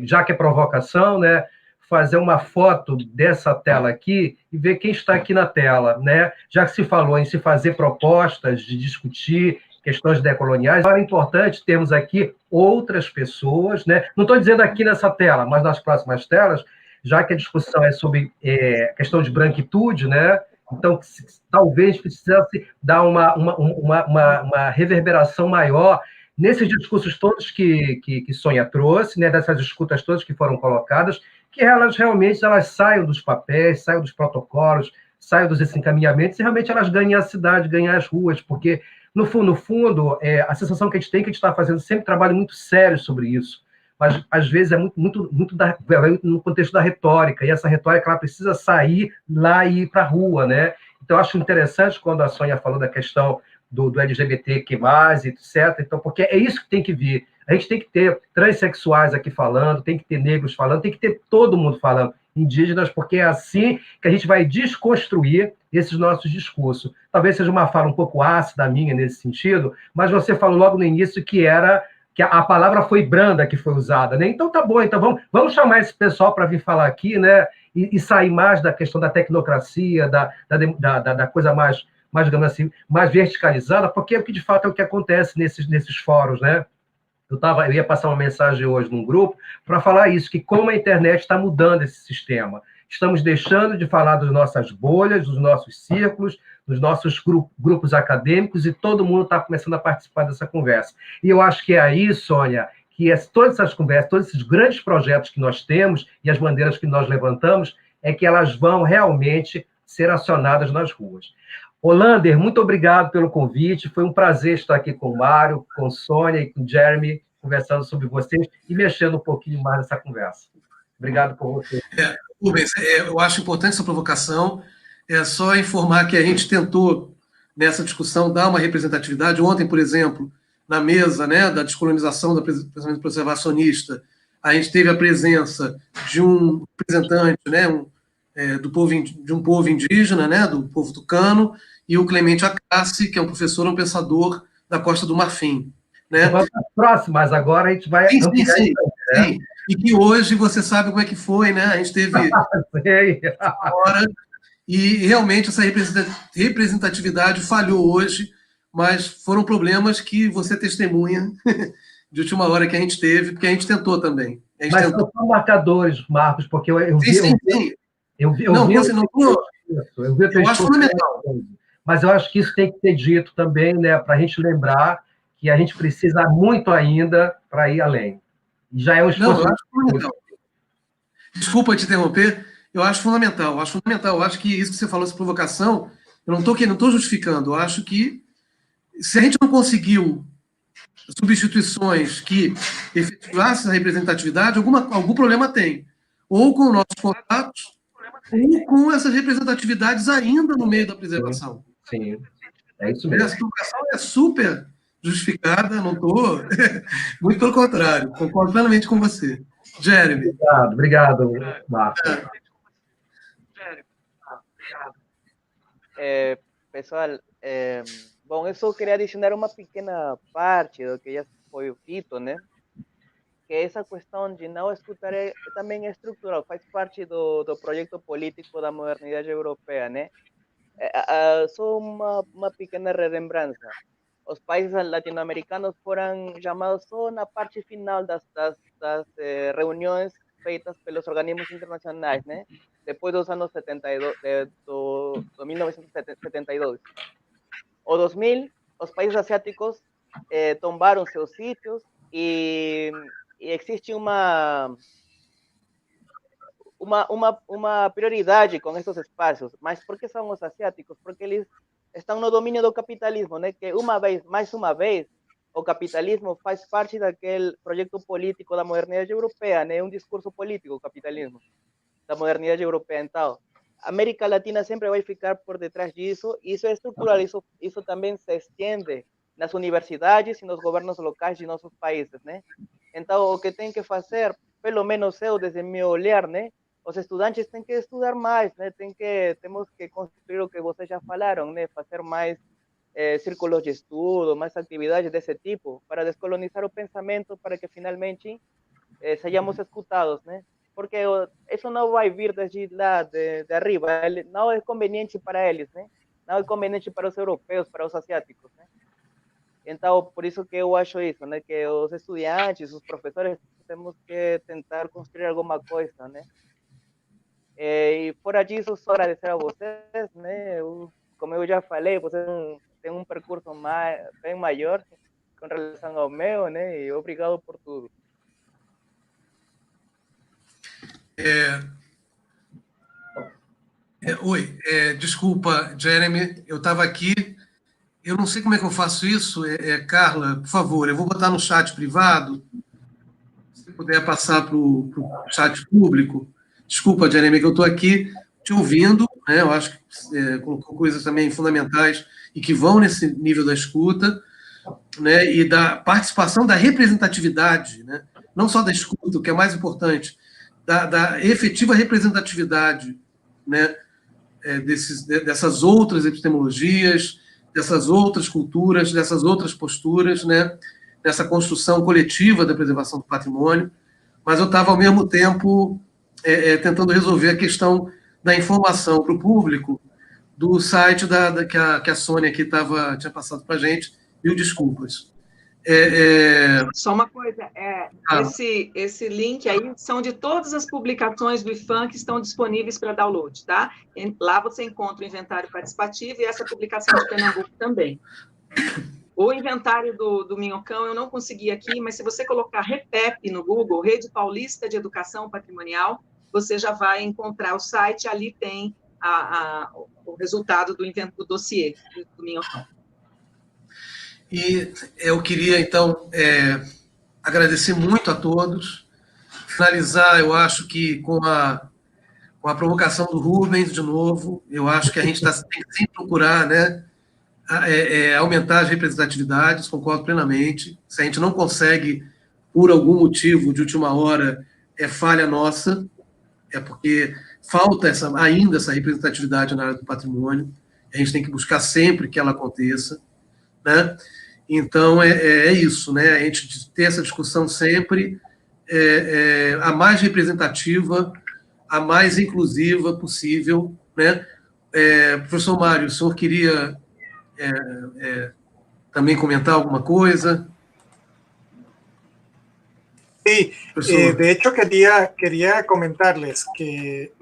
já que é provocação, né, fazer uma foto dessa tela aqui e ver quem está aqui na tela, né? Já que se falou em se fazer propostas de discutir questões decoloniais, é importante termos aqui outras pessoas, né? Não estou dizendo aqui nessa tela, mas nas próximas telas, já que a discussão é sobre questão de branquitude, né? Então, talvez precisasse dar uma reverberação maior nesses discursos todos que Sônia trouxe, né? Dessas escutas todas que foram colocadas, que elas realmente saiam dos papéis, saiam dos protocolos, saiam dos encaminhamentos, e realmente elas ganhem a cidade, ganhem as ruas, porque, no fundo, a sensação que a gente tem é que a gente está fazendo sempre trabalho muito sério sobre isso, mas, às vezes, é muito no contexto da retórica, e essa retórica ela precisa sair lá e ir para a rua, né? Então, eu acho interessante quando a Sônia falou da questão do LGBTQ+, etc. Então, porque é isso que tem que vir. A gente tem que ter transexuais aqui falando, tem que ter negros falando, tem que ter todo mundo falando, indígenas, porque é assim que a gente vai desconstruir esses nossos discursos. Talvez seja uma fala um pouco ácida minha nesse sentido, mas você falou logo no início que a palavra foi branda que foi usada, né? Então tá bom, então vamos chamar esse pessoal para vir falar aqui, né? E sair mais da questão da tecnocracia, da coisa mais, digamos assim, mais verticalizada, porque é o que de fato é o que acontece nesses fóruns, né? Eu ia passar uma mensagem hoje num grupo para falar isso, que como a internet está mudando esse sistema. Estamos deixando de falar das nossas bolhas, dos nossos círculos, dos nossos grupos acadêmicos, e todo mundo está começando a participar dessa conversa. E eu acho que é aí, Sônia, que todas essas conversas, todos esses grandes projetos que nós temos e as bandeiras que nós levantamos, é que elas vão realmente ser acionadas nas ruas. Olander, muito obrigado pelo convite. Foi um prazer estar aqui com o Mário, com Sônia e com o Jeremy, conversando sobre vocês e mexendo um pouquinho mais nessa conversa. Obrigado por você. Rubens, eu acho importante essa provocação. É só informar que a gente tentou, nessa discussão, dar uma representatividade. Ontem, por exemplo, na mesa, né, da descolonização do pensamento conservacionista, a gente teve a presença de um representante, né, de um povo indígena, né, do povo tucano, e o Clemente Acassi, que é um professor, um pensador da Costa do Marfim. Né? Vamos para as próximas, agora a gente vai... Sim. E que hoje você sabe como é que foi, né? A gente teve hora, e realmente essa representatividade falhou hoje, mas foram problemas que você testemunha de última hora que a gente teve, porque a gente tentou também. Mas são marcadores, Marcos, porque eu vi... Sim. Eu vi eu acho fundamental. Mas eu acho que isso tem que ser dito também, né, para a gente lembrar que a gente precisa muito ainda para ir além. E já é um esforço. Não, eu acho fundamental. Desculpa te interromper, eu acho fundamental. Eu acho que isso que você falou, essa provocação, eu não estou justificando. Eu acho que se a gente não conseguiu substituições que efetivassem a representatividade, algum problema tem. Ou com nossos contatos, ou com essas representatividades ainda no meio da preservação. Sim. É isso mesmo. Essa provocação é super justificada, não estou... Muito pelo contrário, concordo plenamente com você. Jeremy. Obrigado, Marcos. pessoal, bom, eu só queria adicionar uma pequena parte do que já foi dito, né? Que essa questão de não escutar também é estrutural, faz parte do projeto político da modernidade europeia, né? Só uma pequena relembrança. Os países latino-americanos foram chamados só na parte final das reuniões feitas pelos organismos internacionais, né? Depois dos anos 72, do 1972. O 2000, os países asiáticos tombaram seus sítios e existe uma prioridade com esses espaços. Mas por que são os asiáticos? Porque eles estão no domínio do capitalismo, né? Que mais uma vez, o capitalismo faz parte daquele projeto político da modernidade europeia, né? Um discurso político, o capitalismo, da modernidade europeia. Então, a América Latina sempre vai ficar por detrás disso, e isso é estrutural, isso também se estende nas universidades e nos governos locais de nossos países, né? Então, o que tem que fazer, pelo menos eu, desde meu olhar, né? Os estudantes têm que estudar mais, né? Temos que construir o que vocês já falaram, né? Fazer mais círculos de estudo, mais atividades desse tipo, para descolonizar o pensamento, para que finalmente sejamos escutados, né? Porque isso não vai vir desde lá de arriba, não é conveniente para eles, né? Não é conveniente para os europeus, para os asiáticos, né? Então, por isso que eu acho isso, né? Que os estudantes, os professores, temos que tentar construir alguma coisa, né? E fora disso, só agradecer a vocês, né? Como eu já falei, vocês têm um percurso bem maior com relação ao meu, né? E obrigado por tudo. Oi, desculpa, Jeremy, eu estava aqui, eu não sei como é que eu faço isso, Carla, por favor, eu vou botar no chat privado, se puder passar para o chat público. Desculpa, Jeremy, que eu estou aqui te ouvindo, né? Eu acho que colocou coisas também fundamentais e que vão nesse nível da escuta, né? E da participação da representatividade, né? Não só da escuta, o que é mais importante, da efetiva representatividade, né? Dessas outras epistemologias, dessas outras culturas, dessas outras posturas, né? Dessa construção coletiva da preservação do patrimônio, mas eu estava, ao mesmo tempo, tentando resolver a questão da informação para o público do site que a Sônia aqui tinha passado para a gente, mil desculpas. Só uma coisa, esse link aí são de todas as publicações do IFAM que estão disponíveis para download, tá? Lá você encontra o inventário participativo e essa publicação de Pernambuco também. O inventário do Minhocão eu não consegui aqui, mas se você colocar REPEP no Google, Rede Paulista de Educação Patrimonial, você já vai encontrar o site, ali tem o resultado do dossiê do Minhocão. E eu queria, então, agradecer muito a todos. Finalizar, eu acho que com a provocação do Rubens, de novo, eu acho que a gente tem que sempre procurar, né, aumentar as representatividades, concordo plenamente. Se a gente não consegue, por algum motivo, de última hora, é falha nossa, é porque falta ainda essa representatividade na área do patrimônio. A gente tem que buscar sempre que ela aconteça, né? Então, é isso, né? A gente ter essa discussão sempre a mais representativa, a mais inclusiva possível, né? Professor Mário, o senhor queria também comentar alguma coisa? Sí, de hecho quería comentarles que,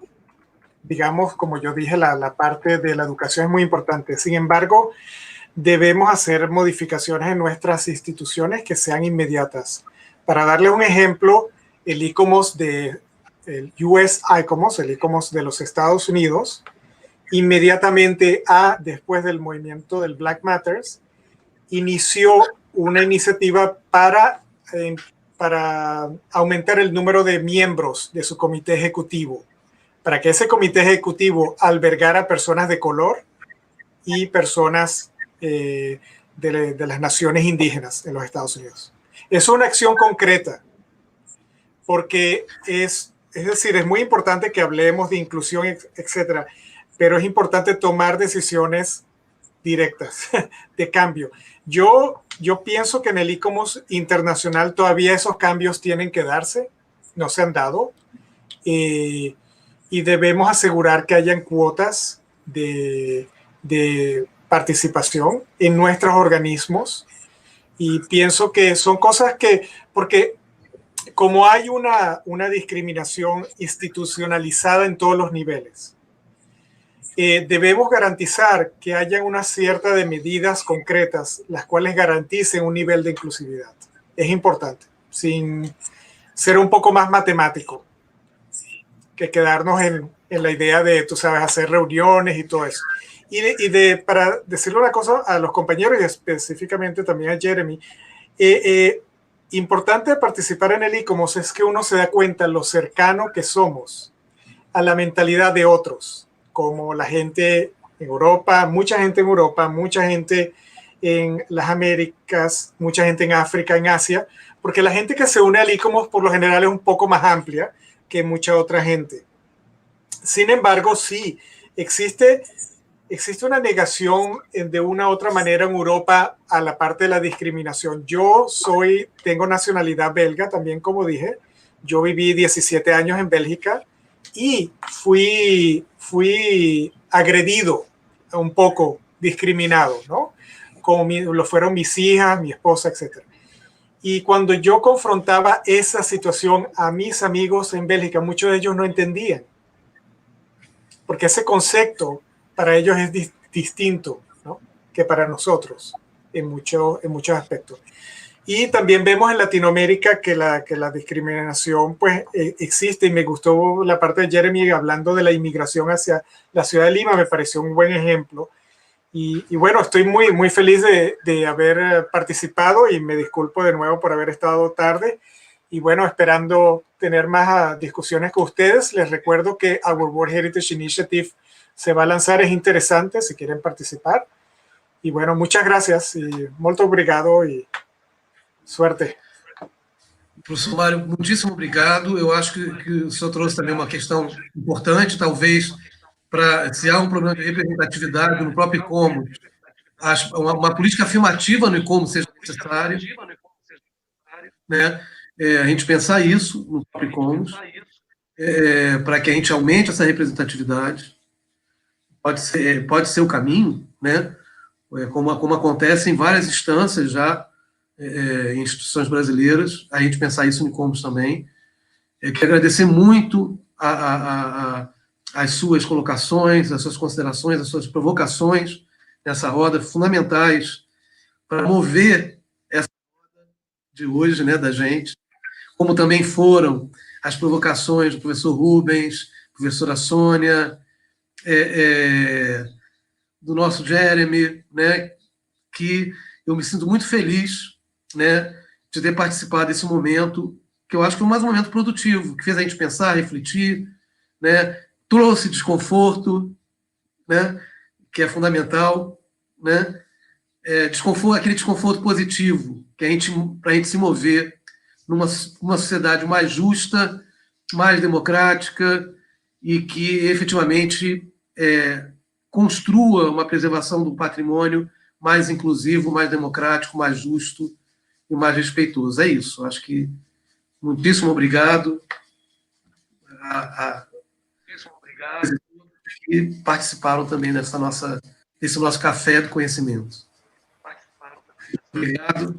digamos, como yo dije, la parte de la educación es muy importante. Sin embargo, debemos hacer modificaciones en nuestras instituciones que sean inmediatas. Para darles un ejemplo, el ICOMOS el US ICOMOS, el ICOMOS de los Estados Unidos, inmediatamente después del movimiento del Black Matters, inició una iniciativa para aumentar el número de miembros de su comité ejecutivo, para que ese comité ejecutivo albergara personas de color y personas de las naciones indígenas en los Estados Unidos. Es una acción concreta, porque es decir, es muy importante que hablemos de inclusión, etcétera, pero es importante tomar decisiones directas de cambio. Yo pienso que en el e-commerce internacional todavía esos cambios tienen que darse, no se han dado, y debemos asegurar que hayan cuotas de participación en nuestros organismos, y pienso que son cosas que, porque como hay una discriminación institucionalizada en todos los niveles, debemos garantizar que haya una cierta de medidas concretas las cuales garanticen un nivel de inclusividad. Es importante, sin ser un poco más matemático que quedarnos en la idea de, tú sabes, hacer reuniones y todo eso. Para decirle una cosa a los compañeros y específicamente también a Jeremy, importante participar en el e-commerce es que uno se da cuenta lo cercano que somos a la mentalidad de otros, como la gente en Europa, mucha gente en las Américas, mucha gente en África, en Asia, porque la gente que se une al e-commerce por lo general es un poco más amplia que mucha otra gente. Sin embargo, sí, existe una negación de una u otra manera en Europa a la parte de la discriminación. Yo tengo nacionalidad belga también, como dije. Yo viví 17 años en Bélgica y fui agredido, un poco discriminado, ¿no? Como lo fueron mis hijas, mi esposa, etc. Y cuando yo confrontaba esa situación a mis amigos en Bélgica, muchos de ellos no entendían, porque ese concepto para ellos es distinto, ¿no?, que para nosotros en muchos aspectos. Y también vemos en Latinoamérica que la discriminación pues existe, y me gustó la parte de Jeremy hablando de la inmigración hacia la ciudad de Lima, me pareció un buen ejemplo. Y bueno, estoy muy feliz de haber participado, y me disculpo de nuevo por haber estado tarde. Y bueno, esperando tener más discusiones con ustedes. Les recuerdo que Our World Heritage Initiative se va a lanzar, es interesante si quieren participar. Y bueno, muchas gracias y muito obrigado e suerte. Professor Mário, muitíssimo obrigado. Eu acho que o senhor trouxe também uma questão importante, talvez, para se há um problema de representatividade no próprio e-commerce, uma política afirmativa no e-commerce seja necessária, né? A gente pensar isso no próprio e-commerce, para que a gente aumente essa representatividade. Pode ser o caminho, né? Como acontece em várias instâncias já, em instituições brasileiras, a gente pensar isso no e-commerce também. Quero agradecer muito as suas colocações, as suas considerações, as suas provocações nessa roda, fundamentais para mover essa roda de hoje, né, da gente, como também foram as provocações do professor Rubens, professora Sônia, do nosso Jeremy, né, que eu me sinto muito feliz, né, de ter participado desse momento, que eu acho que foi mais um momento produtivo, que fez a gente pensar, refletir, né, trouxe desconforto, né, que é fundamental, né, aquele desconforto positivo, para a gente se mover numa sociedade mais justa, mais democrática e que efetivamente construa uma preservação do patrimônio mais inclusivo, mais democrático, mais justo e mais respeitoso. É isso. Acho que muitíssimo obrigado a que participaram também desse nosso café do conhecimento. Obrigado.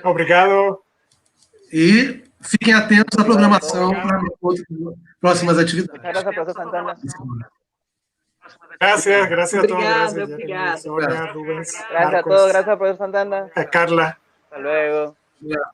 Obrigado. E fiquem atentos à programação para próximas atividades. Gracias a todos. Obrigada. Sonia, Rubens, Gracias a todos, gracias, profesor Santana. a Carla. Hasta luego. Obrigado.